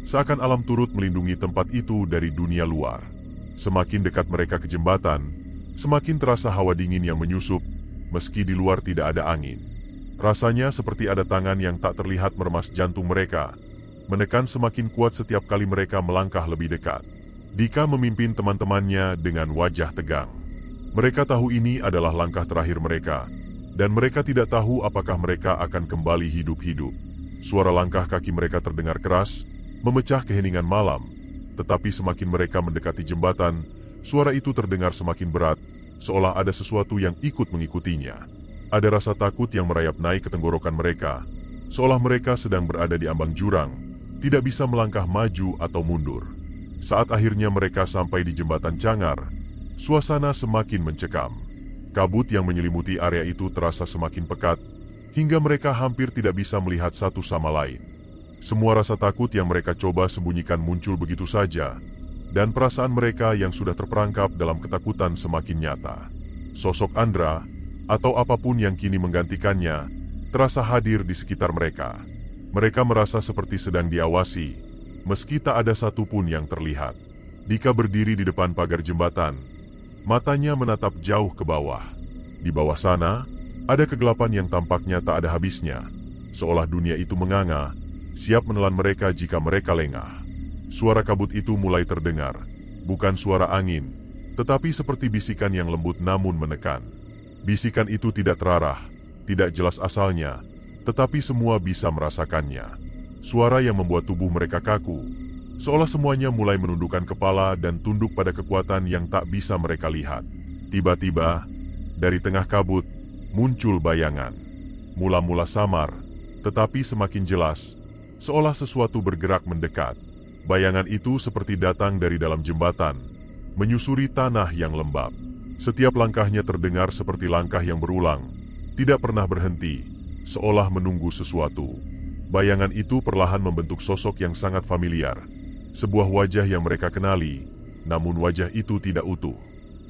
seakan alam turut melindungi tempat itu dari dunia luar. Semakin dekat mereka ke jembatan, semakin terasa hawa dingin yang menyusup, meski di luar tidak ada angin. Rasanya seperti ada tangan yang tak terlihat meremas jantung mereka, menekan semakin kuat setiap kali mereka melangkah lebih dekat. Dika memimpin teman-temannya dengan wajah tegang. Mereka tahu ini adalah langkah terakhir mereka, dan mereka tidak tahu apakah mereka akan kembali hidup-hidup. Suara langkah kaki mereka terdengar keras, memecah keheningan malam, tetapi semakin mereka mendekati jembatan, suara itu terdengar semakin berat, seolah ada sesuatu yang ikut mengikutinya. Ada rasa takut yang merayap naik ke tenggorokan mereka, seolah mereka sedang berada di ambang jurang, tidak bisa melangkah maju atau mundur. Saat akhirnya mereka sampai di jembatan Cangar, suasana semakin mencekam. Kabut yang menyelimuti area itu terasa semakin pekat, hingga mereka hampir tidak bisa melihat satu sama lain. Semua rasa takut yang mereka coba sembunyikan muncul begitu saja, dan perasaan mereka yang sudah terperangkap dalam ketakutan semakin nyata. Sosok Andra, atau apapun yang kini menggantikannya, terasa hadir di sekitar mereka. Mereka merasa seperti sedang diawasi, meski tak ada satupun yang terlihat. Dika berdiri di depan pagar jembatan, matanya menatap jauh ke bawah. Di bawah sana, ada kegelapan yang tampaknya tak ada habisnya, seolah dunia itu menganga, siap menelan mereka jika mereka lengah. Suara kabut itu mulai terdengar, bukan suara angin, tetapi seperti bisikan yang lembut namun menekan. Bisikan itu tidak terarah, tidak jelas asalnya, tetapi semua bisa merasakannya. Suara yang membuat tubuh mereka kaku, seolah semuanya mulai menundukkan kepala dan tunduk pada kekuatan yang tak bisa mereka lihat. Tiba-tiba, dari tengah kabut, muncul bayangan. Mula-mula samar, tetapi semakin jelas, seolah sesuatu bergerak mendekat. Bayangan itu seperti datang dari dalam jembatan, menyusuri tanah yang lembab. Setiap langkahnya terdengar seperti langkah yang berulang, tidak pernah berhenti, seolah menunggu sesuatu. Bayangan itu perlahan membentuk sosok yang sangat familiar. Sebuah wajah yang mereka kenali, namun wajah itu tidak utuh.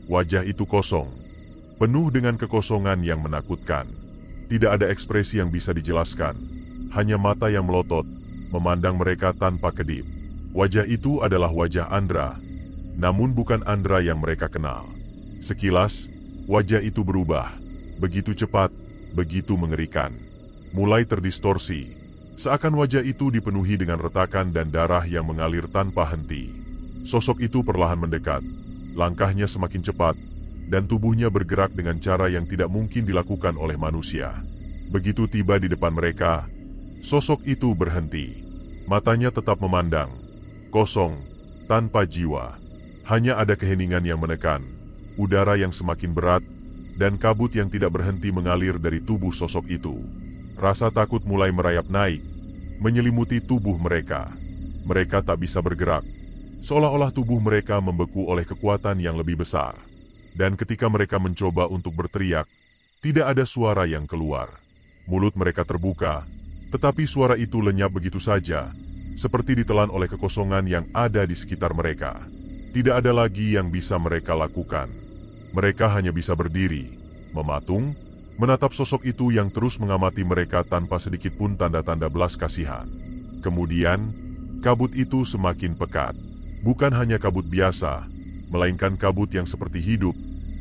Wajah itu kosong, penuh dengan kekosongan yang menakutkan. Tidak ada ekspresi yang bisa dijelaskan, hanya mata yang melotot, memandang mereka tanpa kedip. Wajah itu adalah wajah Andra, namun bukan Andra yang mereka kenal. Sekilas, wajah itu berubah, begitu cepat, begitu mengerikan. Mulai terdistorsi, seakan wajah itu dipenuhi dengan retakan dan darah yang mengalir tanpa henti. Sosok itu perlahan mendekat, langkahnya semakin cepat, dan tubuhnya bergerak dengan cara yang tidak mungkin dilakukan oleh manusia. Begitu tiba di depan mereka, sosok itu berhenti. Matanya tetap memandang, kosong, tanpa jiwa. Hanya ada keheningan yang menekan, udara yang semakin berat, dan kabut yang tidak berhenti mengalir dari tubuh sosok itu. Rasa takut mulai merayap naik, menyelimuti tubuh mereka. Mereka tak bisa bergerak, seolah-olah tubuh mereka membeku oleh kekuatan yang lebih besar. Dan ketika mereka mencoba untuk berteriak, Tidak ada suara yang keluar. Mulut mereka terbuka, tetapi suara itu lenyap begitu saja, seperti ditelan oleh kekosongan yang ada di sekitar mereka. Tidak ada lagi yang bisa mereka lakukan. Mereka hanya bisa berdiri, mematung, menatap sosok itu yang terus mengamati mereka tanpa sedikit pun tanda-tanda belas kasihan. Kemudian, kabut itu semakin pekat. Bukan hanya kabut biasa, melainkan kabut yang seperti hidup,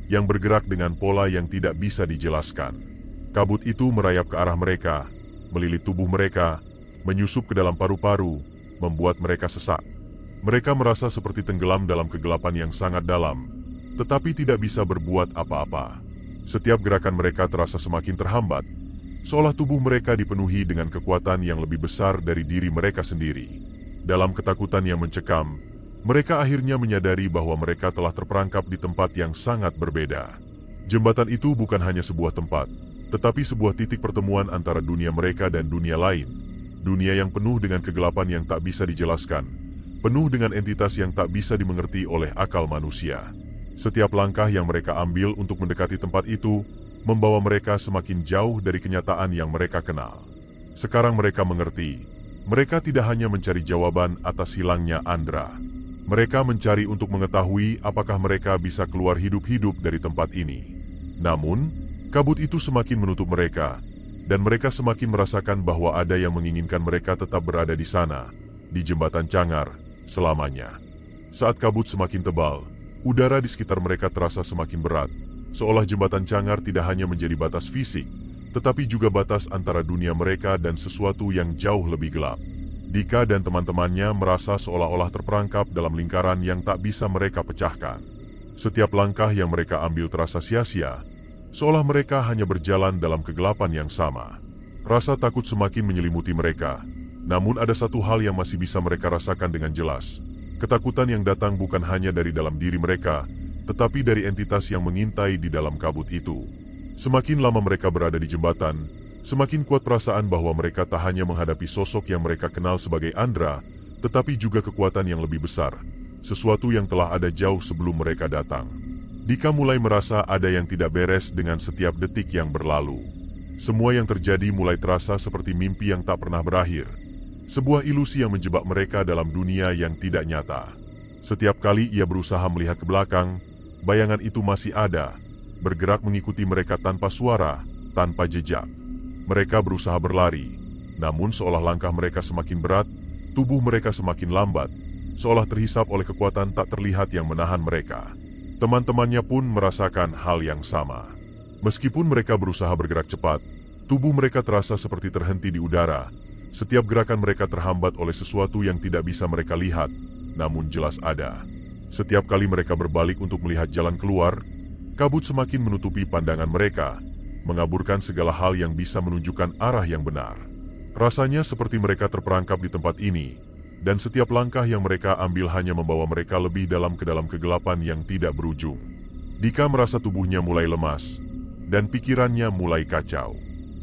yang bergerak dengan pola yang tidak bisa dijelaskan. Kabut itu merayap ke arah mereka, melilit tubuh mereka, menyusup ke dalam paru-paru, membuat mereka sesak. Mereka merasa seperti tenggelam dalam kegelapan yang sangat dalam, tetapi tidak bisa berbuat apa-apa. Setiap gerakan mereka terasa semakin terhambat, seolah tubuh mereka dipenuhi dengan kekuatan yang lebih besar dari diri mereka sendiri. Dalam ketakutan yang mencekam, mereka akhirnya menyadari bahwa mereka telah terperangkap di tempat yang sangat berbeda. Jembatan itu bukan hanya sebuah tempat, tetapi sebuah titik pertemuan antara dunia mereka dan dunia lain. Dunia yang penuh dengan kegelapan yang tak bisa dijelaskan, penuh dengan entitas yang tak bisa dimengerti oleh akal manusia. Setiap langkah yang mereka ambil untuk mendekati tempat itu, membawa mereka semakin jauh dari kenyataan yang mereka kenal. Sekarang mereka mengerti, mereka tidak hanya mencari jawaban atas hilangnya Andra. Mereka mencari untuk mengetahui apakah mereka bisa keluar hidup-hidup dari tempat ini. Namun, kabut itu semakin menutup mereka, dan mereka semakin merasakan bahwa ada yang menginginkan mereka tetap berada di sana, di jembatan Cangar, selamanya. Saat kabut semakin tebal, udara di sekitar mereka terasa semakin berat, seolah jembatan Cangar tidak hanya menjadi batas fisik, tetapi juga batas antara dunia mereka dan sesuatu yang jauh lebih gelap. Dika dan teman-temannya merasa seolah-olah terperangkap dalam lingkaran yang tak bisa mereka pecahkan. Setiap langkah yang mereka ambil terasa sia-sia, seolah mereka hanya berjalan dalam kegelapan yang sama. Rasa takut semakin menyelimuti mereka, namun ada satu hal yang masih bisa mereka rasakan dengan jelas. Ketakutan yang datang bukan hanya dari dalam diri mereka, tetapi dari entitas yang mengintai di dalam kabut itu. Semakin lama mereka berada di jembatan, semakin kuat perasaan bahwa mereka tak hanya menghadapi sosok yang mereka kenal sebagai Andra, tetapi juga kekuatan yang lebih besar, sesuatu yang telah ada jauh sebelum mereka datang. Dika mulai merasa ada yang tidak beres dengan setiap detik yang berlalu. Semua yang terjadi mulai terasa seperti mimpi yang tak pernah berakhir, sebuah ilusi yang menjebak mereka dalam dunia yang tidak nyata. Setiap kali ia berusaha melihat ke belakang, bayangan itu masih ada, bergerak mengikuti mereka tanpa suara, tanpa jejak. Mereka berusaha berlari, namun seolah langkah mereka semakin berat, tubuh mereka semakin lambat, seolah terhisap oleh kekuatan tak terlihat yang menahan mereka. Teman-temannya pun merasakan hal yang sama. Meskipun mereka berusaha bergerak cepat, tubuh mereka terasa seperti terhenti di udara. Setiap gerakan mereka terhambat oleh sesuatu yang tidak bisa mereka lihat, namun jelas ada. Setiap kali mereka berbalik untuk melihat jalan keluar, kabut semakin menutupi pandangan mereka, mengaburkan segala hal yang bisa menunjukkan arah yang benar. Rasanya seperti mereka terperangkap di tempat ini, dan setiap langkah yang mereka ambil hanya membawa mereka lebih dalam ke dalam kegelapan yang tidak berujung. Dika merasa tubuhnya mulai lemas, dan pikirannya mulai kacau.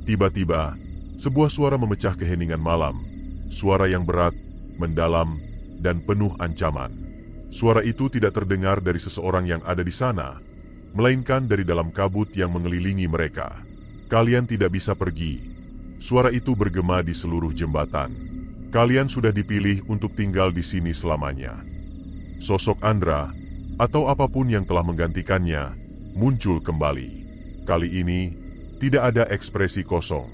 Tiba-tiba, sebuah suara memecah keheningan malam, suara yang berat, mendalam, dan penuh ancaman. Suara itu tidak terdengar dari seseorang yang ada di sana, melainkan dari dalam kabut yang mengelilingi mereka. Kalian tidak bisa pergi. Suara itu bergema di seluruh jembatan. Kalian sudah dipilih untuk tinggal di sini selamanya. Sosok Andra, atau apapun yang telah menggantikannya, muncul kembali. Kali ini, tidak ada ekspresi kosong.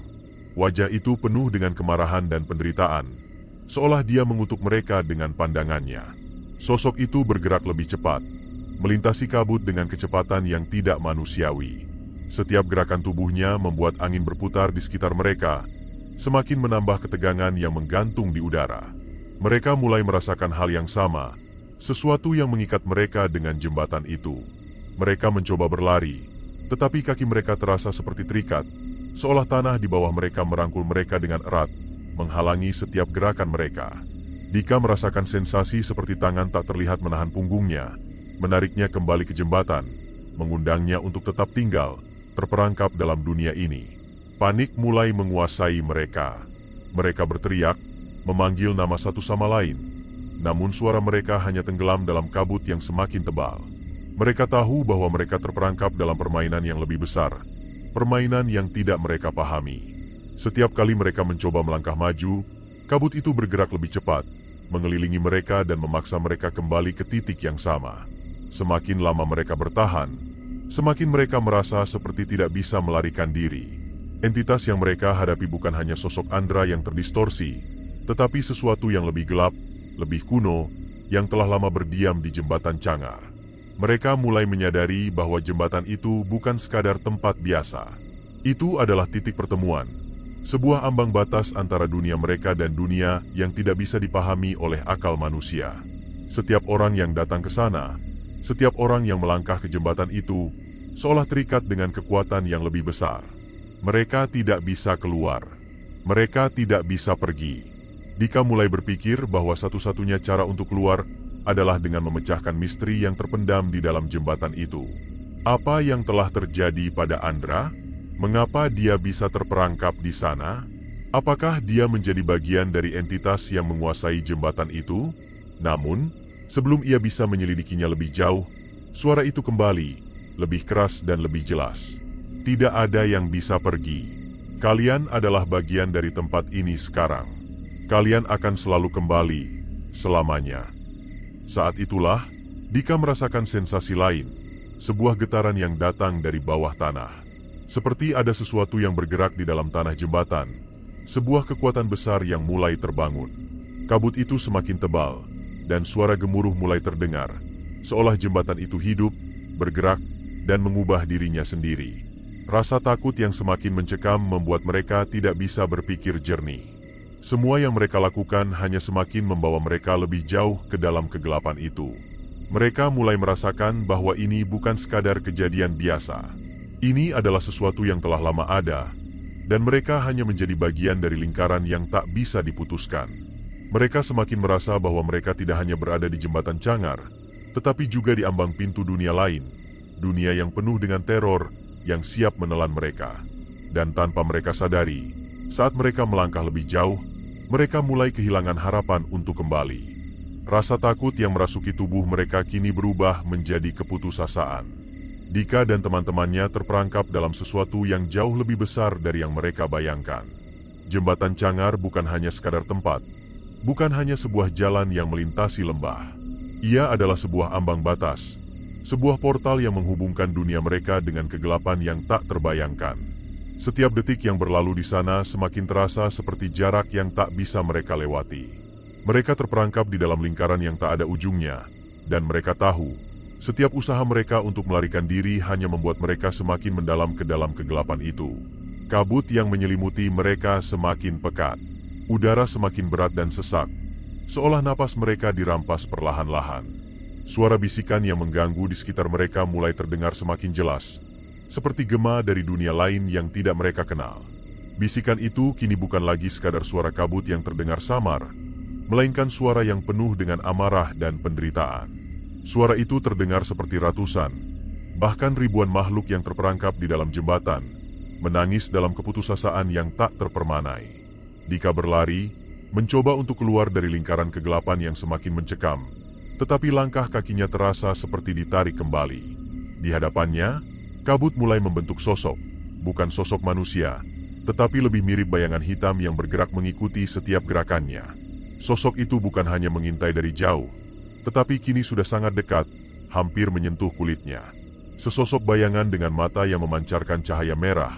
Wajah itu penuh dengan kemarahan dan penderitaan, seolah dia mengutuk mereka dengan pandangannya. Sosok itu bergerak lebih cepat, melintasi kabut dengan kecepatan yang tidak manusiawi. Setiap gerakan tubuhnya membuat angin berputar di sekitar mereka, semakin menambah ketegangan yang menggantung di udara. Mereka mulai merasakan hal yang sama, sesuatu yang mengikat mereka dengan jembatan itu. Mereka mencoba berlari, tetapi kaki mereka terasa seperti terikat, seolah tanah di bawah mereka merangkul mereka dengan erat, menghalangi setiap gerakan mereka. Dika merasakan sensasi seperti tangan tak terlihat menahan punggungnya, menariknya kembali ke jembatan, mengundangnya untuk tetap tinggal, terperangkap dalam dunia ini. Panik mulai menguasai mereka. Mereka berteriak, memanggil nama satu sama lain. Namun suara mereka hanya tenggelam dalam kabut yang semakin tebal. Mereka tahu bahwa mereka terperangkap dalam permainan yang lebih besar. permainan yang tidak mereka pahami. Setiap kali mereka mencoba melangkah maju, kabut itu bergerak lebih cepat, mengelilingi mereka dan memaksa mereka kembali ke titik yang sama. Semakin lama mereka bertahan, semakin mereka merasa seperti tidak bisa melarikan diri. Entitas yang mereka hadapi bukan hanya sosok Andra yang terdistorsi, tetapi sesuatu yang lebih gelap, lebih kuno, yang telah lama berdiam di jembatan Cangar. Mereka mulai menyadari bahwa jembatan itu bukan sekadar tempat biasa. Itu adalah titik pertemuan, sebuah ambang batas antara dunia mereka dan dunia yang tidak bisa dipahami oleh akal manusia. Setiap orang yang datang ke sana, setiap orang yang melangkah ke jembatan itu, seolah terikat dengan kekuatan yang lebih besar. Mereka tidak bisa keluar. Mereka tidak bisa pergi. Dika mulai berpikir bahwa satu-satunya cara untuk keluar adalah dengan memecahkan misteri yang terpendam di dalam jembatan itu. Apa yang telah terjadi pada Andra? Mengapa dia bisa terperangkap di sana? Apakah dia menjadi bagian dari entitas yang menguasai jembatan itu? Namun, sebelum ia bisa menyelidikinya lebih jauh, suara itu kembali, lebih keras dan lebih jelas. Tidak ada yang bisa pergi. Kalian adalah bagian dari tempat ini sekarang. Kalian akan selalu kembali, selamanya. Saat itulah, Dika merasakan sensasi lain, sebuah getaran yang datang dari bawah tanah. Seperti ada sesuatu yang bergerak di dalam tanah jembatan, sebuah kekuatan besar yang mulai terbangun. Kabut itu semakin tebal, dan suara gemuruh mulai terdengar, seolah jembatan itu hidup, bergerak, dan mengubah dirinya sendiri. Rasa takut yang semakin mencekam membuat mereka tidak bisa berpikir jernih. Semua yang mereka lakukan hanya semakin membawa mereka lebih jauh ke dalam kegelapan itu. Mereka mulai merasakan bahwa ini bukan sekadar kejadian biasa. Ini adalah sesuatu yang telah lama ada, dan mereka hanya menjadi bagian dari lingkaran yang tak bisa diputuskan. Mereka semakin merasa bahwa mereka tidak hanya berada di jembatan Cangar, tetapi juga di ambang pintu dunia lain, dunia yang penuh dengan teror yang siap menelan mereka. Dan tanpa mereka sadari, saat mereka melangkah lebih jauh, mereka mulai kehilangan harapan untuk kembali. Rasa takut yang merasuki tubuh mereka kini berubah menjadi keputusasaan. Dika dan teman-temannya terperangkap dalam sesuatu yang jauh lebih besar dari yang mereka bayangkan. Jembatan Cangar bukan hanya sekadar tempat, bukan hanya sebuah jalan yang melintasi lembah. Ia adalah sebuah ambang batas, sebuah portal yang menghubungkan dunia mereka dengan kegelapan yang tak terbayangkan. Setiap detik yang berlalu di sana semakin terasa seperti jarak yang tak bisa mereka lewati. Mereka terperangkap di dalam lingkaran yang tak ada ujungnya, dan mereka tahu, setiap usaha mereka untuk melarikan diri hanya membuat mereka semakin mendalam ke dalam kegelapan itu. Kabut yang menyelimuti mereka semakin pekat, udara semakin berat dan sesak, seolah napas mereka dirampas perlahan-lahan. Suara bisikan yang mengganggu di sekitar mereka mulai terdengar semakin jelas, seperti gema dari dunia lain yang tidak mereka kenal. Bisikan itu kini bukan lagi sekadar suara kabut yang terdengar samar, melainkan suara yang penuh dengan amarah dan penderitaan. Suara itu terdengar seperti ratusan, bahkan ribuan makhluk yang terperangkap di dalam jembatan, menangis dalam keputusasaan yang tak terpermanai. Dika berlari, mencoba untuk keluar dari lingkaran kegelapan yang semakin mencekam, tetapi langkah kakinya terasa seperti ditarik kembali. Di hadapannya, kabut mulai membentuk sosok, bukan sosok manusia, tetapi lebih mirip bayangan hitam yang bergerak mengikuti setiap gerakannya. Sosok itu bukan hanya mengintai dari jauh, tetapi kini sudah sangat dekat, hampir menyentuh kulitnya. Sesosok bayangan dengan mata yang memancarkan cahaya merah,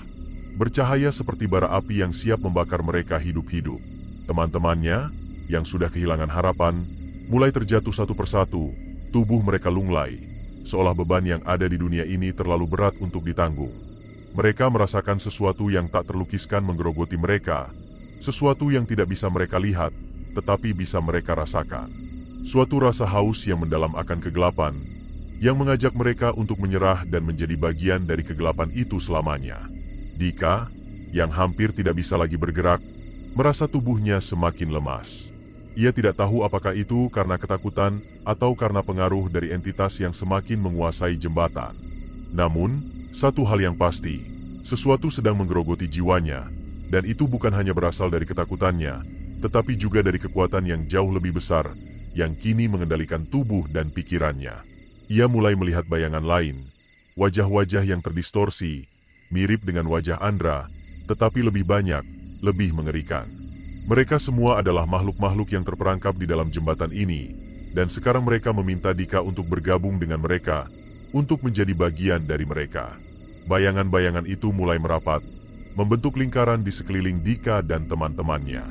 bercahaya seperti bara api yang siap membakar mereka hidup-hidup. Teman-temannya, yang sudah kehilangan harapan, mulai terjatuh satu persatu, tubuh mereka lunglai, seolah beban yang ada di dunia ini terlalu berat untuk ditanggung. Mereka merasakan sesuatu yang tak terlukiskan menggerogoti mereka, sesuatu yang tidak bisa mereka lihat, tetapi bisa mereka rasakan. Suatu rasa haus yang mendalam akan kegelapan, yang mengajak mereka untuk menyerah dan menjadi bagian dari kegelapan itu selamanya. Dika, yang hampir tidak bisa lagi bergerak, merasa tubuhnya semakin lemas. Ia tidak tahu apakah itu karena ketakutan atau karena pengaruh dari entitas yang semakin menguasai jembatan. Namun, satu hal yang pasti, sesuatu sedang menggerogoti jiwanya, dan itu bukan hanya berasal dari ketakutannya, tetapi juga dari kekuatan yang jauh lebih besar, yang kini mengendalikan tubuh dan pikirannya. Ia mulai melihat bayangan lain, wajah-wajah yang terdistorsi, mirip dengan wajah Andra, tetapi lebih banyak, lebih mengerikan. Mereka semua adalah makhluk-makhluk yang terperangkap di dalam jembatan ini, dan sekarang mereka meminta Dika untuk bergabung dengan mereka, untuk menjadi bagian dari mereka. Bayangan-bayangan itu mulai merapat, membentuk lingkaran di sekeliling Dika dan teman-temannya.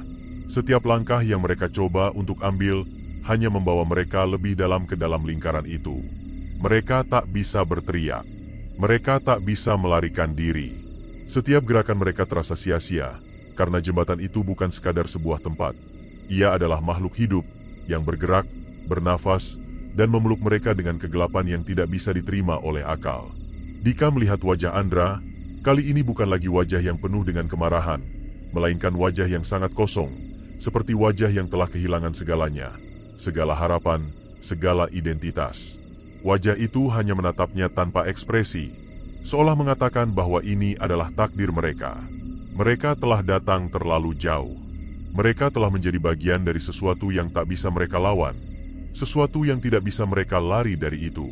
Setiap langkah yang mereka coba untuk ambil, hanya membawa mereka lebih dalam ke dalam lingkaran itu. Mereka tak bisa berteriak. Mereka tak bisa melarikan diri. Setiap gerakan mereka terasa sia-sia, karena jembatan itu bukan sekadar sebuah tempat. Ia adalah makhluk hidup, yang bergerak, bernafas, dan memeluk mereka dengan kegelapan yang tidak bisa diterima oleh akal. Dika melihat wajah Andra, kali ini bukan lagi wajah yang penuh dengan kemarahan, melainkan wajah yang sangat kosong, seperti wajah yang telah kehilangan segalanya, segala harapan, segala identitas. Wajah itu hanya menatapnya tanpa ekspresi, seolah mengatakan bahwa ini adalah takdir mereka. Mereka telah datang terlalu jauh. Mereka telah menjadi bagian dari sesuatu yang tak bisa mereka lawan, sesuatu yang tidak bisa mereka lari dari itu.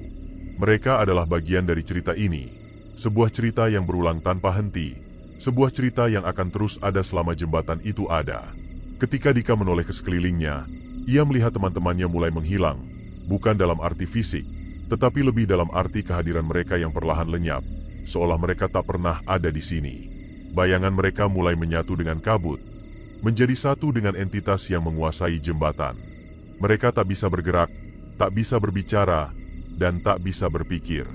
Mereka adalah bagian dari cerita ini, sebuah cerita yang berulang tanpa henti, sebuah cerita yang akan terus ada selama jembatan itu ada. Ketika Dika menoleh ke sekelilingnya, ia melihat teman-temannya mulai menghilang, bukan dalam arti fisik, tetapi lebih dalam arti kehadiran mereka yang perlahan lenyap, seolah mereka tak pernah ada di sini. Bayangan mereka mulai menyatu dengan kabut, menjadi satu dengan entitas yang menguasai jembatan. Mereka tak bisa bergerak, tak bisa berbicara, dan tak bisa berpikir.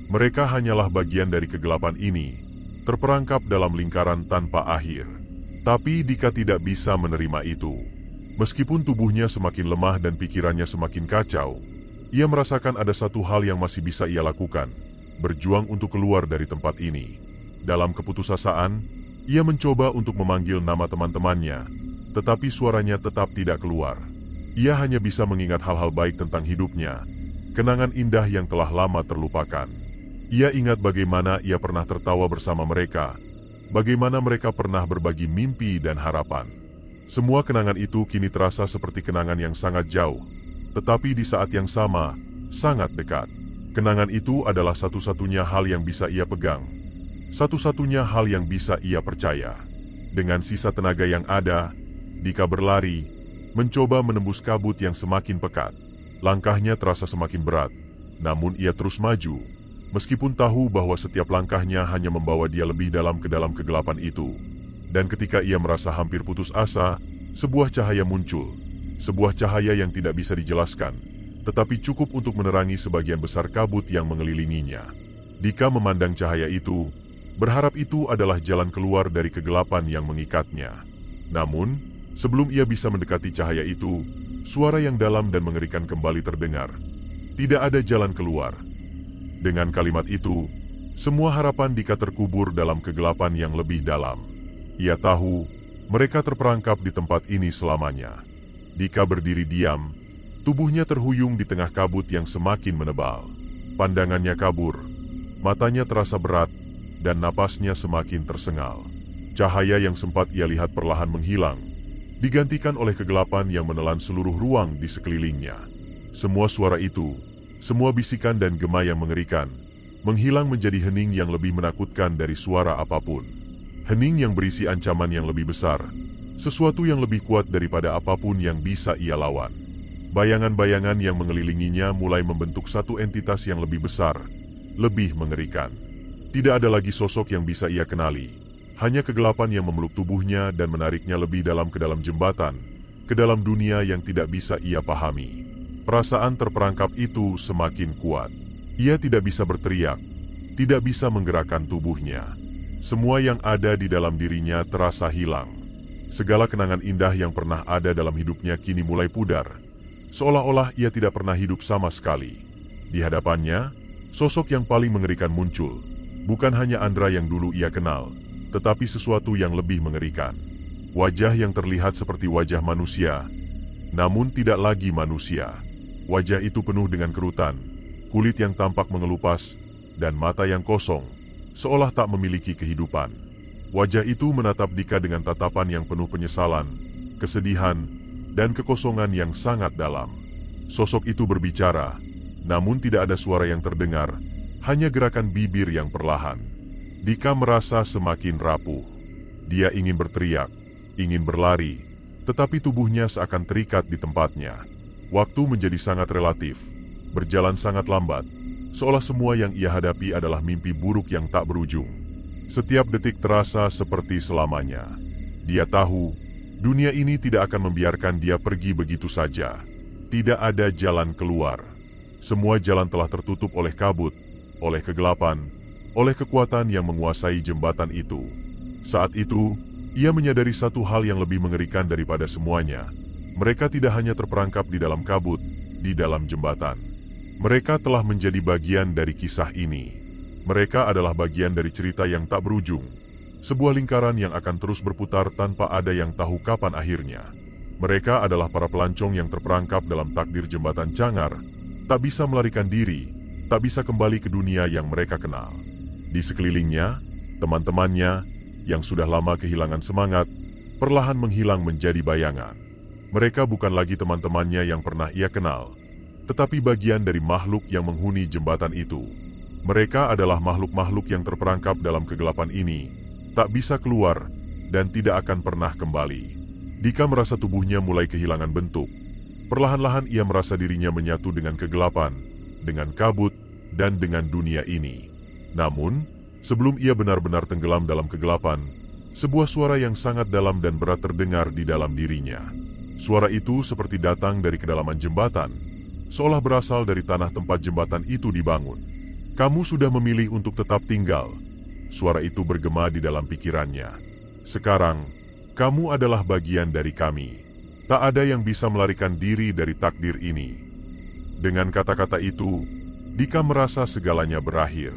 Mereka hanyalah bagian dari kegelapan ini, terperangkap dalam lingkaran tanpa akhir. Tapi Dika tidak bisa menerima itu. Meskipun tubuhnya semakin lemah dan pikirannya semakin kacau, ia merasakan ada satu hal yang masih bisa ia lakukan, berjuang untuk keluar dari tempat ini. Dalam keputusasaan, ia mencoba untuk memanggil nama teman-temannya, tetapi suaranya tetap tidak keluar. Ia hanya bisa mengingat hal-hal baik tentang hidupnya, kenangan indah yang telah lama terlupakan. Ia ingat bagaimana ia pernah tertawa bersama mereka, bagaimana mereka pernah berbagi mimpi dan harapan. Semua kenangan itu kini terasa seperti kenangan yang sangat jauh, tetapi di saat yang sama, sangat dekat. Kenangan itu adalah satu-satunya hal yang bisa ia pegang, satu-satunya hal yang bisa ia percaya. Dengan sisa tenaga yang ada, Dika berlari, mencoba menembus kabut yang semakin pekat. Langkahnya terasa semakin berat, namun ia terus maju, meskipun tahu bahwa setiap langkahnya hanya membawa dia lebih dalam ke dalam kegelapan itu. Dan ketika ia merasa hampir putus asa, sebuah cahaya muncul. Sebuah cahaya yang tidak bisa dijelaskan, tetapi cukup untuk menerangi sebagian besar kabut yang mengelilinginya. Dika memandang cahaya itu, berharap itu adalah jalan keluar dari kegelapan yang mengikatnya. Namun, sebelum ia bisa mendekati cahaya itu, suara yang dalam dan mengerikan kembali terdengar. Tidak ada jalan keluar. Dengan kalimat itu, semua harapan Dika terkubur dalam kegelapan yang lebih dalam. Ia tahu, mereka terperangkap di tempat ini selamanya. Dika berdiri diam, tubuhnya terhuyung di tengah kabut yang semakin menebal. Pandangannya kabur, matanya terasa berat, dan napasnya semakin tersengal. Cahaya yang sempat ia lihat perlahan menghilang, digantikan oleh kegelapan yang menelan seluruh ruang di sekelilingnya. Semua suara itu, semua bisikan dan gema yang mengerikan, menghilang menjadi hening yang lebih menakutkan dari suara apapun. Hening yang berisi ancaman yang lebih besar, sesuatu yang lebih kuat daripada apapun yang bisa ia lawan. Bayangan-bayangan yang mengelilinginya mulai membentuk satu entitas yang lebih besar, lebih mengerikan. Tidak ada lagi sosok yang bisa ia kenali, hanya kegelapan yang memeluk tubuhnya dan menariknya lebih dalam ke dalam jembatan, ke dalam dunia yang tidak bisa ia pahami. Perasaan terperangkap itu semakin kuat. Ia tidak bisa berteriak, tidak bisa menggerakkan tubuhnya. Semua yang ada di dalam dirinya terasa hilang. Segala kenangan indah yang pernah ada dalam hidupnya kini mulai pudar, seolah-olah ia tidak pernah hidup sama sekali. Di hadapannya, sosok yang paling mengerikan muncul, bukan hanya Andra yang dulu ia kenal, tetapi sesuatu yang lebih mengerikan. Wajah yang terlihat seperti wajah manusia, namun tidak lagi manusia. Wajah itu penuh dengan kerutan, kulit yang tampak mengelupas, dan mata yang kosong, seolah tak memiliki kehidupan. Wajah itu menatap Dika dengan tatapan yang penuh penyesalan, kesedihan, dan kekosongan yang sangat dalam. Sosok itu berbicara, namun tidak ada suara yang terdengar, hanya gerakan bibir yang perlahan. Dika merasa semakin rapuh. Dia ingin berteriak, ingin berlari, tetapi tubuhnya seakan terikat di tempatnya. Waktu menjadi sangat relatif, berjalan sangat lambat, seolah semua yang ia hadapi adalah mimpi buruk yang tak berujung. Setiap detik terasa seperti selamanya. Dia tahu, dunia ini tidak akan membiarkan dia pergi begitu saja. Tidak ada jalan keluar. Semua jalan telah tertutup oleh kabut, oleh kegelapan, oleh kekuatan yang menguasai jembatan itu. Saat itu, ia menyadari satu hal yang lebih mengerikan daripada semuanya. Mereka tidak hanya terperangkap di dalam kabut, di dalam jembatan. Mereka telah menjadi bagian dari kisah ini. Mereka adalah bagian dari cerita yang tak berujung. Sebuah lingkaran yang akan terus berputar tanpa ada yang tahu kapan akhirnya. Mereka adalah para pelancong yang terperangkap dalam takdir jembatan Cangar, tak bisa melarikan diri, tak bisa kembali ke dunia yang mereka kenal. Di sekelilingnya, teman-temannya yang sudah lama kehilangan semangat, perlahan menghilang menjadi bayangan. Mereka bukan lagi teman-temannya yang pernah ia kenal, tetapi bagian dari makhluk yang menghuni jembatan itu. Mereka adalah makhluk-makhluk yang terperangkap dalam kegelapan ini, tak bisa keluar, dan tidak akan pernah kembali. Dika merasa tubuhnya mulai kehilangan bentuk. Perlahan-lahan ia merasa dirinya menyatu dengan kegelapan, dengan kabut, dan dengan dunia ini. Namun, sebelum ia benar-benar tenggelam dalam kegelapan, sebuah suara yang sangat dalam dan berat terdengar di dalam dirinya. Suara itu seperti datang dari kedalaman jembatan, seolah berasal dari tanah tempat jembatan itu dibangun. "Kamu sudah memilih untuk tetap tinggal," suara itu bergema di dalam pikirannya. "Sekarang, kamu adalah bagian dari kami. Tak ada yang bisa melarikan diri dari takdir ini." Dengan kata-kata itu, Dika merasa segalanya berakhir.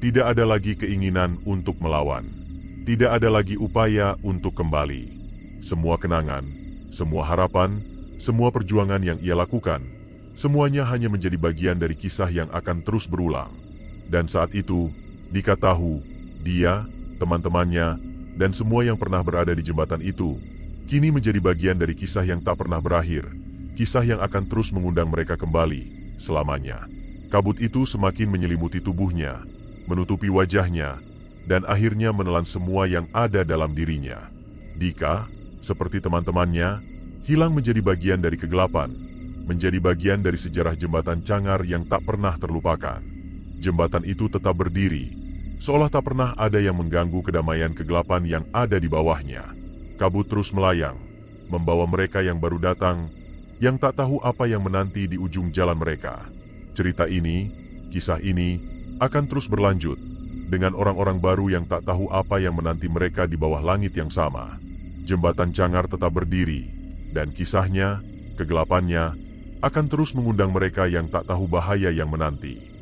Tidak ada lagi keinginan untuk melawan. Tidak ada lagi upaya untuk kembali. Semua kenangan, semua harapan, semua perjuangan yang ia lakukan, semuanya hanya menjadi bagian dari kisah yang akan terus berulang. Dan saat itu, Dika tahu, dia, teman-temannya, dan semua yang pernah berada di jembatan itu, kini menjadi bagian dari kisah yang tak pernah berakhir, kisah yang akan terus mengundang mereka kembali, selamanya. Kabut itu semakin menyelimuti tubuhnya, menutupi wajahnya, dan akhirnya menelan semua yang ada dalam dirinya. Dika, seperti teman-temannya, hilang menjadi bagian dari kegelapan, menjadi bagian dari sejarah jembatan Cangar yang tak pernah terlupakan. Jembatan itu tetap berdiri, seolah tak pernah ada yang mengganggu kedamaian kegelapan yang ada di bawahnya. Kabut terus melayang, membawa mereka yang baru datang, yang tak tahu apa yang menanti di ujung jalan mereka. Cerita ini, kisah ini, akan terus berlanjut, dengan orang-orang baru yang tak tahu apa yang menanti mereka di bawah langit yang sama. Jembatan Cangar tetap berdiri, dan kisahnya, kegelapannya, akan terus mengundang mereka yang tak tahu bahaya yang menanti.